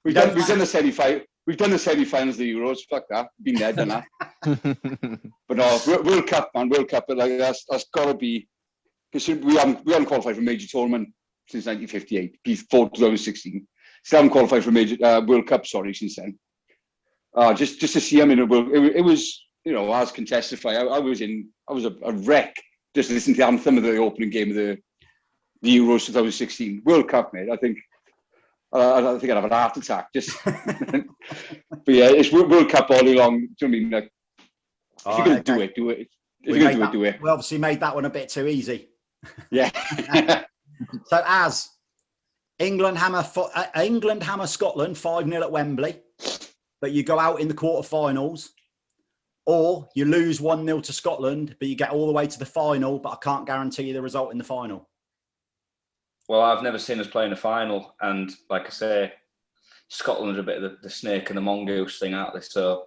We've done the semi-final. We've done the semi-finals of the Euros. Fuck that. Been there, done that. But no, World Cup, man. World Cup. Like that's got to be. Because we haven't qualified for a major tournament since 1958. Before 2016, still haven't qualified for a major World Cup. Sorry, since then. Just to see them in a world. It was. As can testify, I was a wreck just listening to the anthem of the opening game of the Euros 2016 World Cup, mate. I think I'd have an heart attack. Just, but yeah, it's World Cup all day long. Do you know what I mean? Like, if you're going to do it. We obviously made that one a bit too easy. Yeah. So as England hammer Scotland 5-0 at Wembley, but you go out in the quarterfinals, or you lose 1-0 to Scotland, but you get all the way to the final, but I can't guarantee you the result in the final. Well, I've never seen us play in a final, and like I say, Scotland are a bit of the snake and the mongoose thing, aren't they? So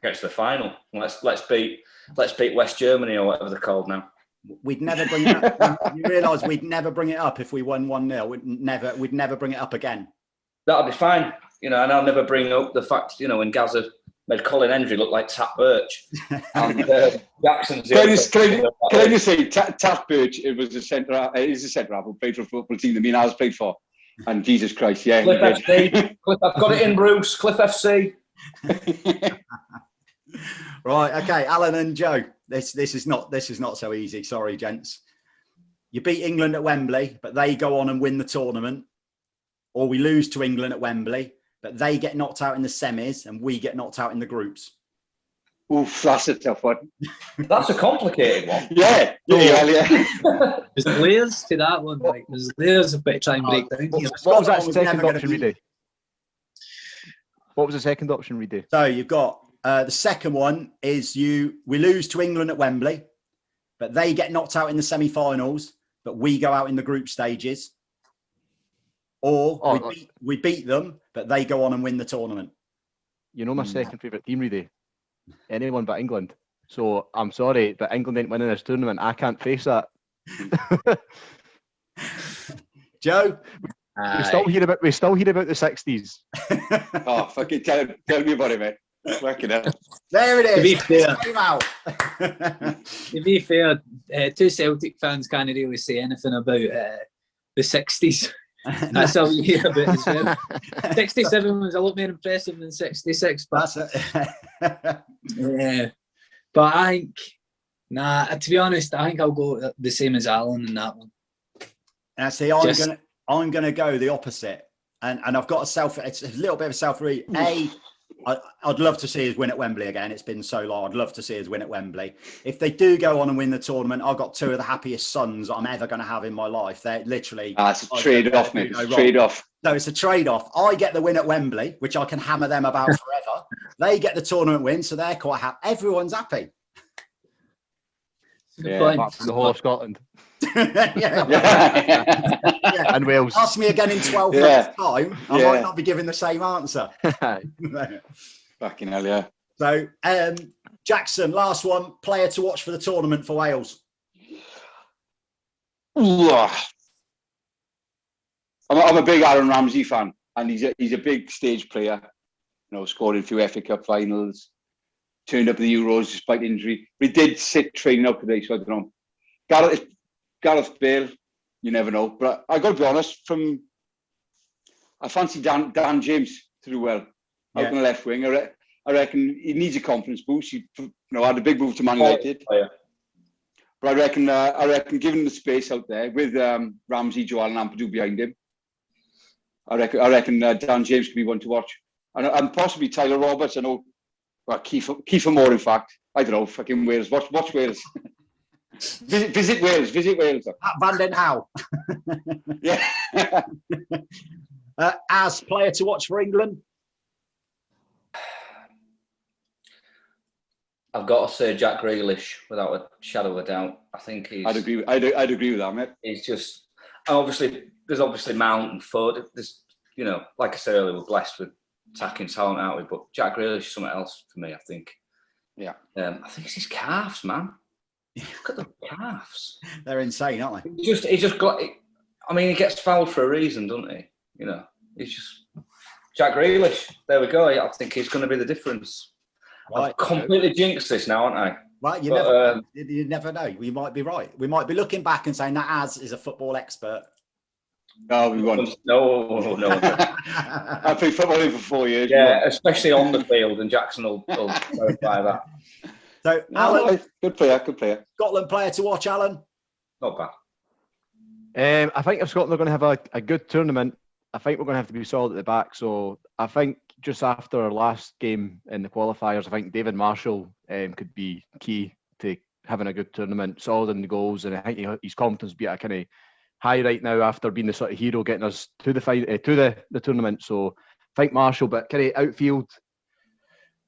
get to the final. Let's beat West Germany or whatever they're called now. We'd never bring it up. You realise we'd never bring it up if we won 1-0. We'd never bring it up again. That'll be fine, and I'll never bring up the fact, when Gaza made Colin Hendry look like Tat Birch. And Jackson's. Can I just say, Tat Birch? It was a centre. It is a centre half who played for a football team that me and I was played for. And Jesus Christ, yeah. Cliff FC. I've got it in, Bruce. Cliff FC. Right. Okay, Alan and Joe. This is not so easy. Sorry, gents. You beat England at Wembley, but they go on and win the tournament, or we lose to England at Wembley, but they get knocked out in the semis and we get knocked out in the groups. Oof, that's a tough one. That's a complicated one. Yeah. There's layers to that one, Mike. There's layers of bit to try and break down here. What was that second option we do? What was the second option we do? So you've got the second one is we lose to England at Wembley, but they get knocked out in the semi-finals, but we go out in the group stages. Or we beat them, but they go on and win the tournament. My second favourite team, really. Anyone but England. So I'm sorry, but England ain't winning this tournament. I can't face that. Joe? We still hear about the 60s. Oh, fucking tell me about it, mate. Working it. There it is. To be fair, two Celtic fans can't really say anything about the 60s. That's all you hear about as well. 67 was a lot more impressive than 66. But, yeah. But I think, to be honest, I think I'll go the same as Alan in that one. And see, I'm gonna go the opposite. And I've got it's a little bit of a self-read. I'd love to see us win at Wembley again. It's been so long. I'd love to see us win at Wembley. If they do go on and win the tournament, I've got two of the happiest sons I'm ever going to have in my life. They're literally... it's a trade-off, mate. It's a trade-off. No, it's a trade-off. I get the win at Wembley, which I can hammer them about forever. They get the tournament win, so they're quite happy. Everyone's happy. Apart from the whole of Scotland. Yeah. And Wales. Ask me again in 12 months' time, I might not be giving the same answer. Fucking hell, yeah. So, Jackson, last one, player to watch for the tournament for Wales. I'm a big Aaron Ramsey fan, and he's a big stage player. Scored in a few FA Cup finals, turned up at the Euros despite injury. But he did sit training up today, so I don't know. Gareth Bale, you never know. But I got to be honest, I fancy Dan James to do well out on the left wing. I reckon he needs a confidence boost. He had a big move to Man United. But I reckon given the space out there with Ramsey, Joel and Ampadu behind him, I reckon Dan James could be one to watch. And possibly Tyler Roberts. I know, well, Kiefer Moore, in fact. I don't know, fucking Wales. Watch Wales. Visit Wales. At Van Den Hau. Yeah. As player to watch for England? I've got to say Jack Grealish, without a shadow of a doubt. I think he's... I'd agree with that, mate. He's just... There's obviously Mount and Foot. There's, like I said earlier, we're blessed with attacking talent, aren't we? But Jack Grealish is something else for me, I think. Yeah. I think it's his calves, man. Look at the calves. They're insane, aren't they? He just got... he gets fouled for a reason, doesn't he? He's just... Jack Grealish, there we go. I think he's going to be the difference. Right. I've completely jinxed this now, aren't I? Right, you never know. We might be right. We might be looking back and saying that Az is a football expert. No, we won't. No. I played football for 4 years. Yeah, especially on the field, and Jackson will verify that. So, Alan, good player. Scotland player to watch, Alan? Not bad. I think if Scotland are going to have a good tournament, I think we're going to have to be solid at the back. So I think just after our last game in the qualifiers, I think David Marshall could be key to having a good tournament, solid in the goals, and I think his confidence be at a kind of high right now after being the sort of hero getting us to the the tournament. So I think Marshall, but kind of outfield,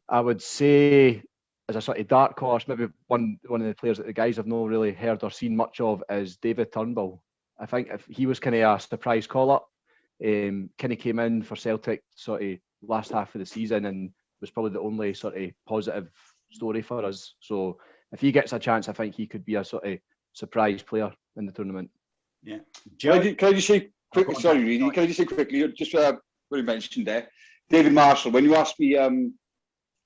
I would say as a sort of dark horse, maybe one of the players that the guys have not really heard or seen much of is David Turnbull. I think if he was kind of a surprise call up, kind of came in for Celtic sort of last half of the season and was probably the only sort of positive story for us. So if he gets a chance, I think he could be a sort of surprise player in the tournament. Yeah. Can I just say quickly? Sorry, Reedy. Can I just say quickly? Just what you mentioned there, David Marshall. When you asked me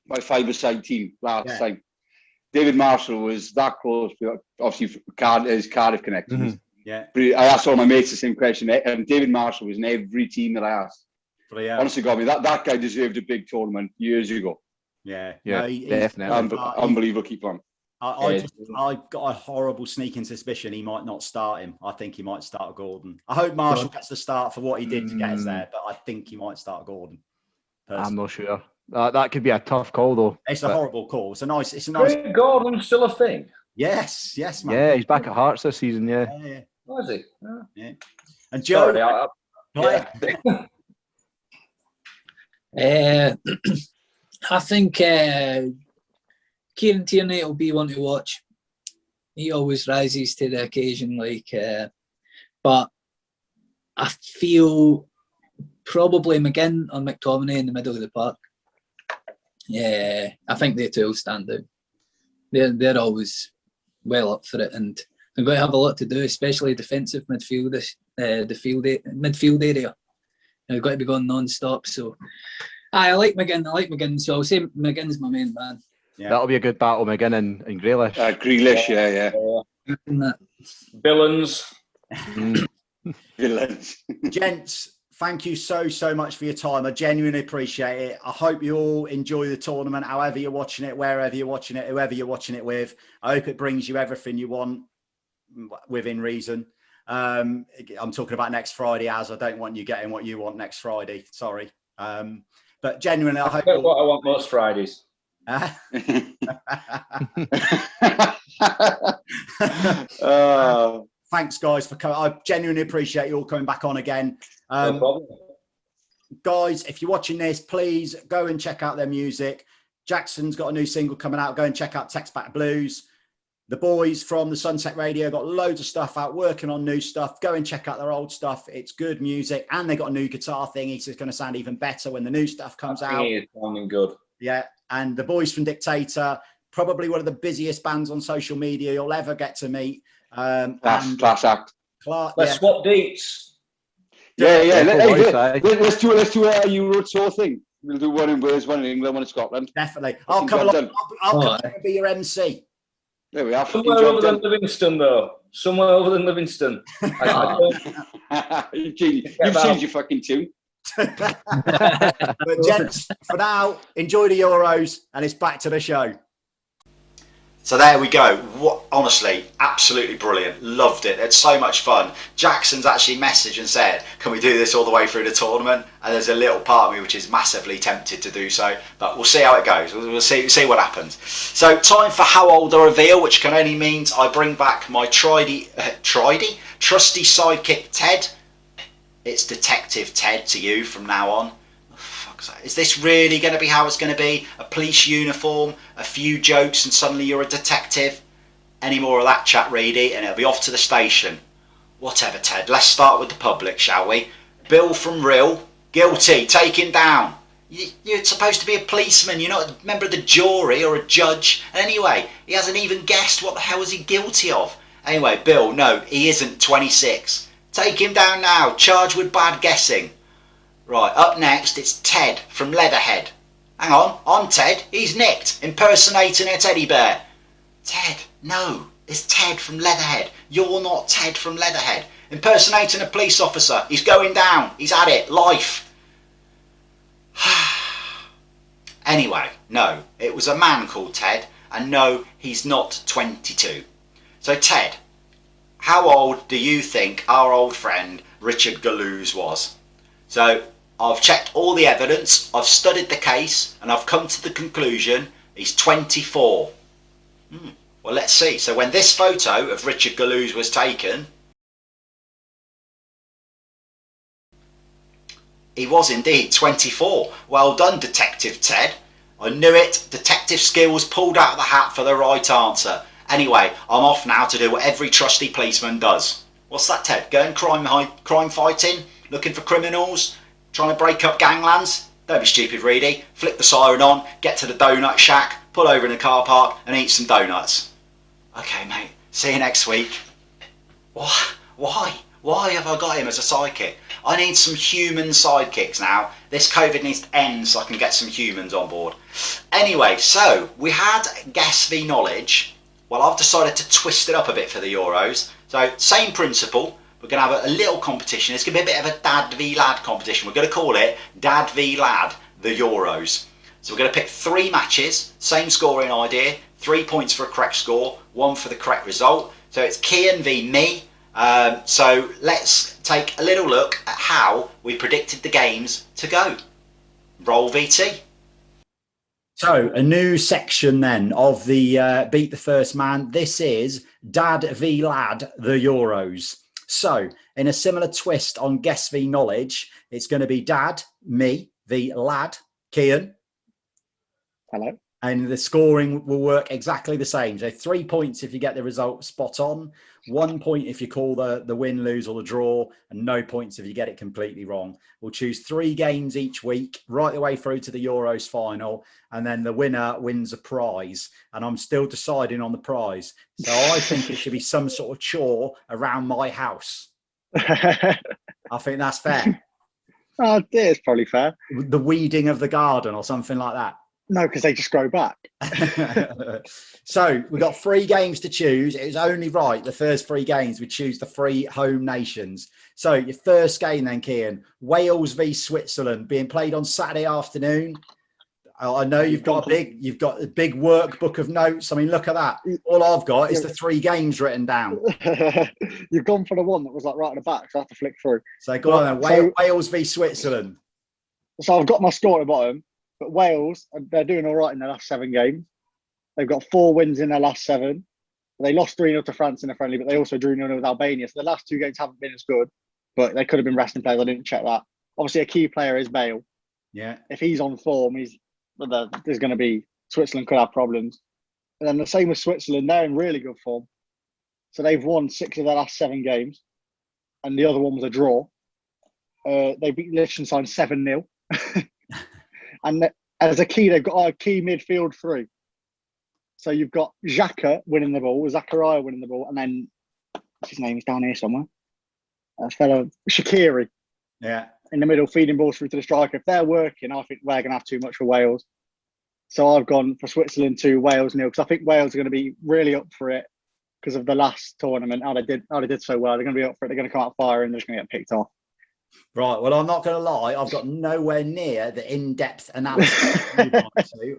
my five-a-side team last time, David Marshall was that close. Obviously, his Cardiff connections. Yeah. But I asked all my mates the same question, and David Marshall was in every team that I asked. Honestly, God, that guy deserved a big tournament years ago. Yeah, no, definitely. Unbelievable keeper. I've got a horrible sneaking suspicion he might not start him. I think he might start Gordon. I hope Marshall gets the start for what he did to get us there, but I think he might start Gordon. Personally. I'm not sure. That could be a tough call, though. It's a horrible call. It's a nice. Craig Gordon's still a thing. Yes, man. Yeah, he's back at Hearts this season. Yeah. Was he? Yeah. And Joe. I think Kieran Tierney will be one to watch. He always rises to the occasion, but I feel probably McGinn or McTominay in the middle of the park. Yeah, I think they two will stand out. They're always well up for it, and they're going to have a lot to do, especially defensive midfield, midfield area. They've got to be going non-stop. So, I like McGinn. So I'll say McGinn's my main man. Yeah. That'll be a good battle, McGinn and Grealish. Grealish, yeah. Villains. Villains. Gents, thank you so much for your time. I genuinely appreciate it. I hope you all enjoy the tournament, however you're watching it, wherever you're watching it, whoever you're watching it with. I hope it brings you everything you want within reason. I'm talking about next Friday, as I don't want you getting what you want next Friday. Sorry. But genuinely, I hope what I want most Fridays. Thanks, guys, for coming. I genuinely appreciate you all coming back on again. No problem. Guys, if you're watching this, please go and check out their music. Jackson's got a new single coming out. Go and check out Text Back Blues. The boys from the Sunset Radio got loads of stuff out, working on new stuff. Go and check out their old stuff. It's good music. And they got a new guitar thing. It's going to sound even better when the new stuff comes out. It's sounding good. Yeah. And the boys from Dictator, probably one of the busiest bands on social media you'll ever get to meet. Class act. Let's swap dates. Yeah. Let's do a Euro tour thing. We'll do one in Wales, one in England, one in Scotland. Definitely. I'll come along. I'll come and be your MC. There we are. Somewhere other than Livingston, though. Somewhere other than Livingston. You've changed your fucking tune. But gents, for now, enjoy the Euros, and it's back to the show. So there we go. Honestly, absolutely brilliant. Loved it. It's so much fun. Jackson's actually messaged and said, can we do this all the way through the tournament? And there's a little part of me which is massively tempted to do so, but we'll see how it goes. We'll see what happens. So time for How Old I Reveal, which can only means I bring back my trusty sidekick Ted. It's Detective Ted to you from now on. Is this really going to be how it's going to be? A police uniform, a few jokes, and suddenly you're a detective? Any more of that chat, Reedy, and it'll be off to the station. Whatever, Ted. Let's start with the public, shall we? Bill from Rill, guilty, take him down. You're supposed to be a policeman. You're not a member of the jury or a judge. Anyway, he hasn't even guessed what the hell is he guilty of. Anyway, Bill, no, he isn't 26. Take him down now, charged with bad guessing. Right, up next, it's Ted from Leatherhead. Hang on, I'm Ted. He's nicked, impersonating a teddy bear. Ted, no, it's Ted from Leatherhead. You're not Ted from Leatherhead. Impersonating a police officer. He's going down. He's at it. Life. Anyway, no, it was a man called Ted, and no, he's not 22. So, Ted, how old do you think our old friend Richard Galouz was? So, I've checked all the evidence, I've studied the case, and I've come to the conclusion he's 24. Well, let's see. So when this photo of Richard Galouz was taken, he was indeed 24. Well done, Detective Ted. I knew it. Detective skills pulled out of the hat for the right answer. Anyway, I'm off now to do what every trusty policeman does. What's that, Ted? Going crime fighting? Looking for criminals? Trying to break up ganglands? Don't be stupid, Reedy. Flick the siren on, get to the donut shack, pull over in the car park and eat some donuts. Okay, mate. See you next week. What? Why? Why have I got him as a sidekick? I need some human sidekicks now. This COVID needs to end so I can get some humans on board. Anyway, so we had Guess v Knowledge. Well, I've decided to twist it up a bit for the Euros. So, same principle. We're going to have a little competition. It's going to be a bit of a Dad v Lad competition. We're going to call it Dad v Lad, the Euros. So we're going to pick 3 matches, same scoring idea, 3 points for a correct score, 1 for the correct result. So it's Kian v me. So let's take a little look at how we predicted the games to go. Roll VT. So a new section then of the Beat the First Man. This is Dad v Lad, the Euros. So in a similar twist on Guess v Knowledge, it's going to be Dad, me, v Lad, Kian. Hello. And the scoring will work exactly the same. So 3 points if you get the result spot on, 1 point if you call the win, lose or the draw, and no points if you get it completely wrong. We'll choose 3 games each week, right the way through to the Euros final, and then the winner wins a prize. And I'm still deciding on the prize. So I think it should be some sort of chore around my house. I think that's fair. Oh, dear, it's probably fair. The weeding of the garden or something like that. No, because they just grow back. So we've got 3 games to choose. It was only right, the first 3 games, we choose the 3 home nations. So your first game then, Kian, Wales v Switzerland, being played on Saturday afternoon. I know you've got a big workbook of notes. I mean, look at that. All I've got is the 3 games written down. You've gone for the one that was like right at the back, so I have to flick through. So go on then, Wales v Switzerland. So I've got my score at the bottom. But Wales, they're doing all right in their last 7 games. They've got 4 wins in their last 7. They lost 3-0 to France in a friendly, but they also drew 0-0 with Albania. So the last 2 games haven't been as good, but they could have been resting players. I didn't check that. Obviously, a key player is Bale. Yeah. If he's on form, there's going to be, Switzerland could have problems. And then the same with Switzerland, they're in really good form. So they've won 6 of their last 7 games, and the other one was a draw. They beat Liechtenstein 7-0. And as a key, they've got a key midfield 3. So you've got Xhaka winning the ball, Zakaria winning the ball, and then what's his name? He's down here somewhere. Fellow Shaqiri. Yeah. In the middle, feeding balls through to the striker. If they're working, I think we're going to have too much for Wales. So I've gone for Switzerland 2, Wales 0, because I think Wales are going to be really up for it because of the last tournament, how they did so well. They're going to be up for it. They're going to come out fire and they're just going to get picked off. Right. Well, I'm not going to lie. I've got nowhere near the in-depth analysis.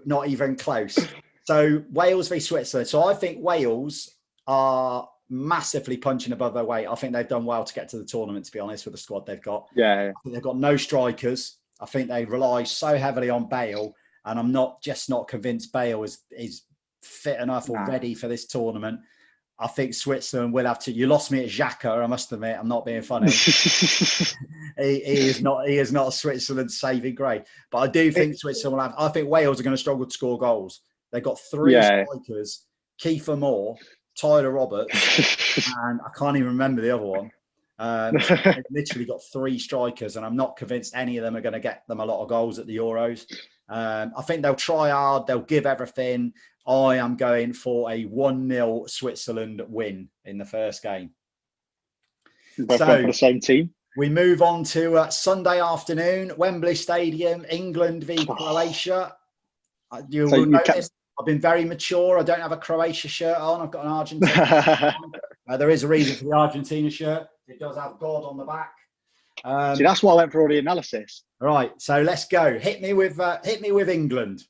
Not even close. So Wales v Switzerland. So I think Wales are massively punching above their weight. I think they've done well to get to the tournament, to be honest, with the squad they've got. Yeah. I think they've got no strikers. I think they rely so heavily on Bale, and I'm not convinced Bale is fit enough or ready for this tournament. I think Switzerland will have to. You lost me at Xhaka, I must admit. I'm not being funny. he is not a Switzerland saving grace. But I do think Switzerland will have. I think Wales are going to struggle to score goals. They've got 3 strikers: Kiefer Moore, Tyler Roberts, and I can't even remember the other one. They've literally got 3 strikers, and I'm not convinced any of them are going to get them a lot of goals at the Euros. I think they'll try hard. They'll give everything. I am going for a 1-0 Switzerland win in the first game. Both for the same team. We move on to Sunday afternoon, Wembley Stadium, England v Croatia. You will notice I've been very mature. I don't have a Croatia shirt on. I've got an Argentina. There is a reason for the Argentina shirt. It does have God on the back. See, that's why I went for all the analysis. Right, so let's go. Hit me with England.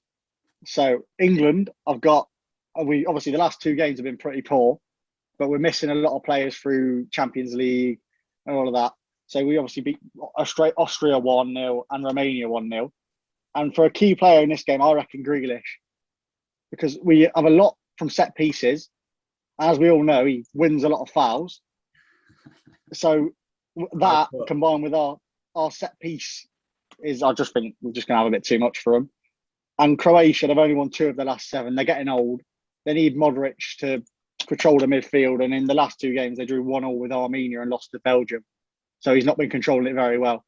So England, obviously the last 2 games have been pretty poor, but we're missing a lot of players through Champions League and all of that. So we obviously beat Austria 1-0 and Romania 1-0. And for a key player in this game, I reckon Grealish, because we have a lot from set pieces as we all know, he wins a lot of fouls. So that combined with our set piece I just think we're just going to have a bit too much for them. And Croatia, they've only won 2 of the last 7. They're getting old. They need Modric to control the midfield. And in the last 2 games, they drew 1-1 with Armenia and lost to Belgium. So he's not been controlling it very well.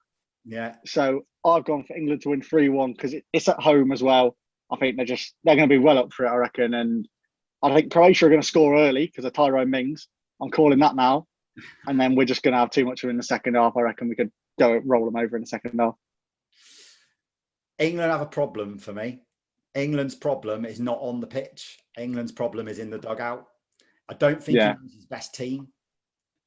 Yeah. So I've gone for England to win 3-1 because it's at home as well. I think they're going to be well up for it, I reckon. And I think Croatia are going to score early because of Tyrone Mings. I'm calling that now. And then we're just going to have too much of it in the second half. I reckon we could go roll them over in the second half. England have a problem for me. England's problem is not on the pitch. England's problem is in the dugout. I don't think England's his best team.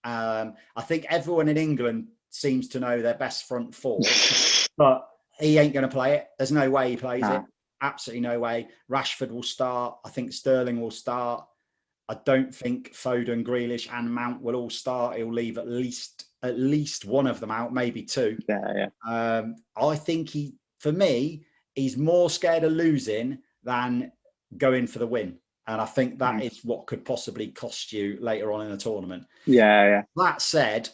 I think everyone in England seems to know their best front 4, but he ain't going to play it. There's no way he plays it. Absolutely no way. Rashford will start. I think Sterling will start. I don't think Foden, Grealish and Mount will all start. He'll leave at least one of them out, maybe 2. I think for me, he's more scared of losing than going for the win. And I think that is what could possibly cost you later on in the tournament. That said,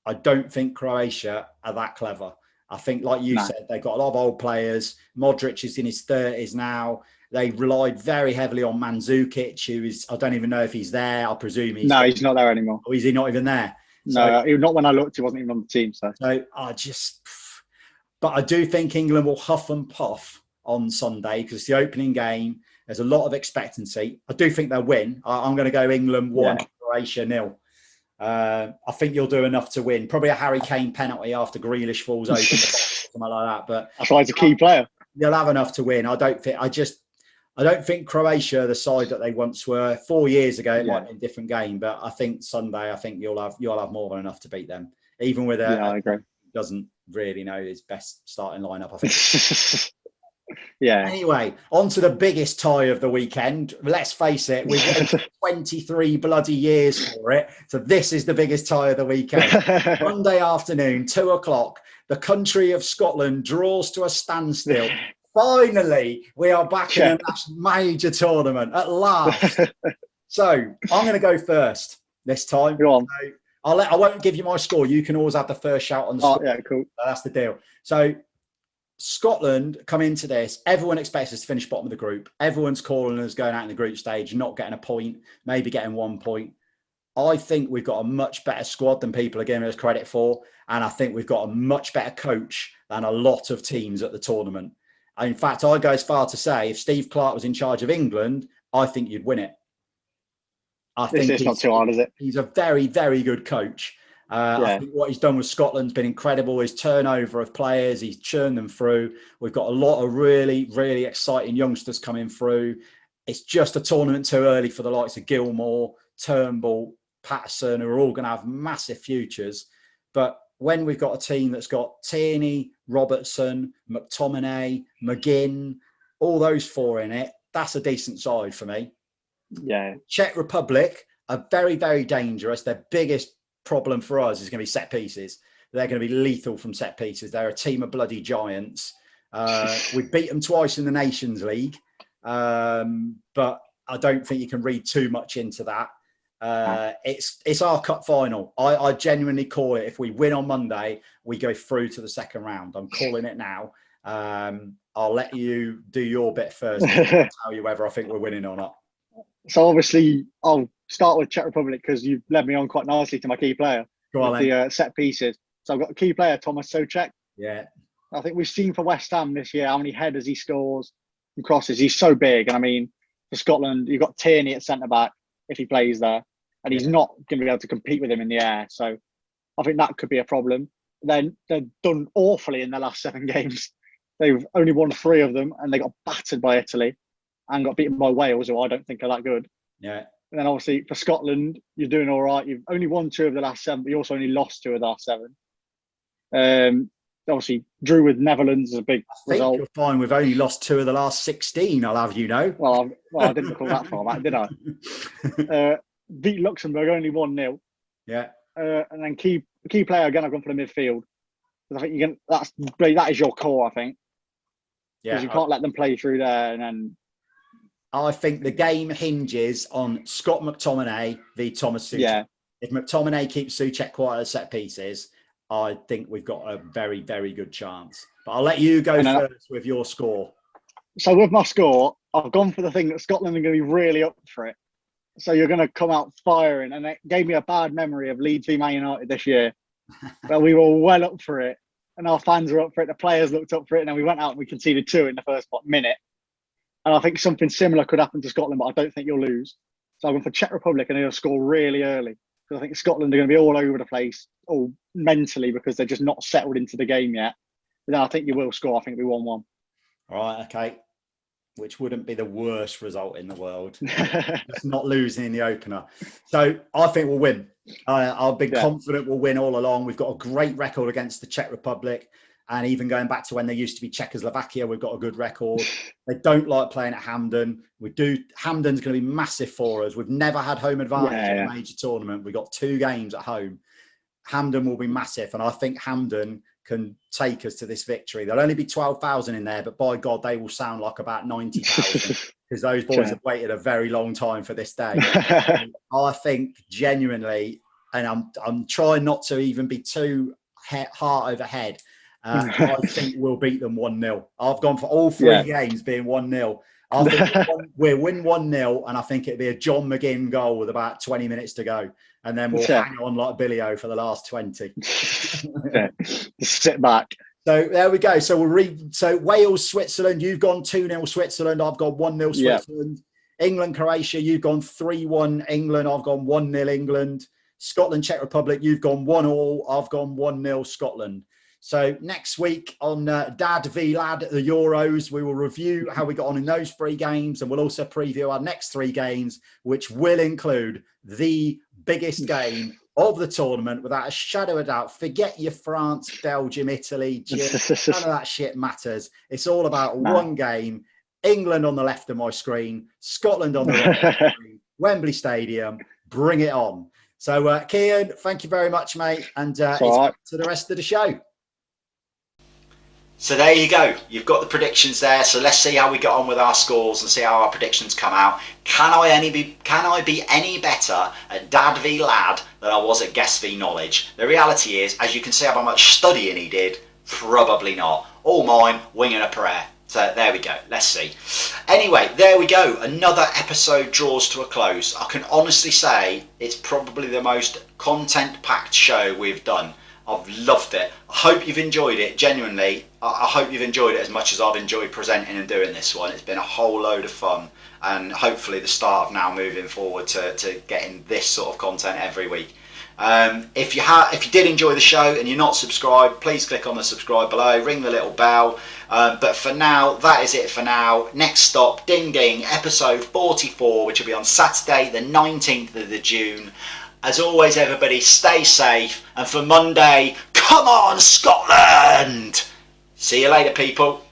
I don't think Croatia are that clever. I think, like you said, they've got a lot of old players. Modric is in his 30s now. They relied very heavily on Mandzukic, who is, I don't even know if he's there. I presume he's he's not there anymore. Or is he not even there? No, not when I looked. He wasn't even on the team. So but I do think England will huff and puff on Sunday because it's the opening game. There's a lot of expectancy. I do think they'll win. I'm going to go England 1, Croatia 0. I think you'll do enough to win. Probably a Harry Kane penalty after Grealish falls open, something like that. But that's why he's a key player. You'll have enough to win. I don't think Croatia are the side that they once were. 4 years ago, it might be a different game, but I think Sunday, you'll have more than enough to beat them. Even with I agree. Doesn't really know his best starting lineup, I think. Yeah. Anyway, on to the biggest tie of the weekend. Let's face it, we've waited 23 bloody years for it. So this is the biggest tie of the weekend. Monday afternoon, 2:00, the country of Scotland draws to a standstill. Finally, we are back in a major tournament at last. So I'm going to go first this time. Go on. So I won't give you my score. You can always have the first shout on the score. Yeah, cool. That's the deal. So Scotland come into this. Everyone expects us to finish bottom of the group. Everyone's calling us going out in the group stage, not getting a point, maybe getting 1 point. I think we've got a much better squad than people are giving us credit for. And I think we've got a much better coach than a lot of teams at the tournament. In fact, I go as far to say, if Steve Clarke was in charge of England, I think you'd win it. I think it's not too hard, is it? He's a very, very good coach. I think what he's done with Scotland's been incredible. His turnover of players, he's churned them through. We've got a lot of really, really exciting youngsters coming through. It's just a tournament too early for the likes of Gilmore, Turnbull, Patterson, who are all going to have massive futures. But when we've got a team that's got Tierney, Robertson, McTominay, McGinn, all those 4 in it, that's a decent side for me. Yeah. Czech Republic are very, very dangerous. Their biggest problem for us is going to be set pieces. They're going to be lethal from set pieces. They're a team of bloody giants. We beat them twice in the Nations League, but I don't think you can read too much into that. It's our cup final. I genuinely call it. If we win on Monday, we go through to the second round. I'm calling it now. I'll let you do your bit first and tell you whether I think we're winning or not. So obviously, I'll start with Czech Republic because you've led me on quite nicely to my key player with the set pieces. So I've got a key player, Thomas Souček. Yeah. I think we've seen for West Ham this year how many headers he scores and crosses. He's so big. And I mean, for Scotland, you've got Tierney at centre-back if he plays there. And he's not going to be able to compete with him in the air. So I think that could be a problem. Then they've done awfully in their last 7 games. They've only won 3 of them and they got battered by Italy and got beaten by Wales, who I don't think are that good. Yeah. And then obviously for Scotland, you're doing all right. You've only won 2 of the last 7, but you also only lost 2 of the last 7. Obviously drew with Netherlands is a big result. You're fine. We've only lost 2 of the last 16. I'll have you know. Well, I didn't recall that far back, did I? Beat Luxembourg only 1-0. Yeah. And then key player again. I've gone for the midfield. I think that is your core. I think. Yeah. Because you can't let them play through there, and then I think the game hinges on Scott McTominay v Thomas Souček. Yeah. If McTominay keeps Souček quiet at set pieces, I think we've got a very, very good chance. But I'll let you go first with your score. So with my score, I've gone for the thing that Scotland are going to be really up for it. So you're going to come out firing. And it gave me a bad memory of Leeds v Man United this year, where we were well up for it. And our fans were up for it. The players looked up for it. And then we went out and we conceded 2 in the first minute. And I think something similar could happen to Scotland, but I don't think you'll lose. So I'm going for Czech Republic and they'll score really early. Because I think Scotland are going to be all over the place, all mentally, because they're just not settled into the game yet. But then I think you will score. I think it'll be 1-1. All right, okay. Which wouldn't be the worst result in the world. Just not losing in the opener. So I think we'll win. I've been confident we'll win all along. We've got a great record against the Czech Republic. And even going back to when they used to be Czechoslovakia, we've got a good record. They don't like playing at Hampden. Hampden's going to be massive for us. We've never had home advantage in a major tournament. We've got 2 games at home. Hampden will be massive. And I think Hampden can take us to this victory. There'll only be 12,000 in there, but by God, they will sound like about 90,000 because those boys have waited a very long time for this day. I think genuinely, and I'm trying not to even be too heart over head, I think we'll beat them 1-0. I've gone for all 3 games being 1-0. I think we'll win 1-0, and I think it'll be a John McGinn goal with about 20 minutes to go. And then we'll hang on like Billy O for the last 20. Just sit back. So there we go. So So Wales, Switzerland, you've gone 2-0 Switzerland. I've gone 1-0 Switzerland. England, Croatia, you've gone 3-1 England. I've gone 1-0 England. Scotland, Czech Republic, you've gone 1-1. I've gone 1-0 Scotland. So next week on Dad v Lad at the Euros, we will review how we got on in those 3 games, and we'll also preview our next 3 games, which will include the biggest game of the tournament, without a shadow of doubt. Forget your France, Belgium, Italy, none of that shit matters. It's all about one game. England on the left of my screen, Scotland on the right of my screen, Wembley Stadium. Bring it on. So, Kian, thank you very much, mate. And it's back to the rest of the show. So there you go. You've got the predictions there. So let's see how we get on with our scores and see how our predictions come out. Can I be any better at Dad v Lad than I was at Guess v Knowledge? The reality is, as you can see how much studying he did, probably not. All mine, wing and a prayer. So there we go. Let's see. Anyway, there we go. Another episode draws to a close. I can honestly say it's probably the most content-packed show we've done. I've loved it. I hope you've enjoyed it. Genuinely, I hope you've enjoyed it as much as I've enjoyed presenting and doing this one. It's been a whole load of fun, and hopefully the start of now moving forward to getting this sort of content every week. If you did enjoy the show and you're not subscribed, please click on the subscribe below, ring the little bell. But for now, that is it for now. Next stop, ding ding, episode 44, which will be on Saturday the 19th of June. As always, everybody, stay safe. And for Monday, come on, Scotland! See you later, people.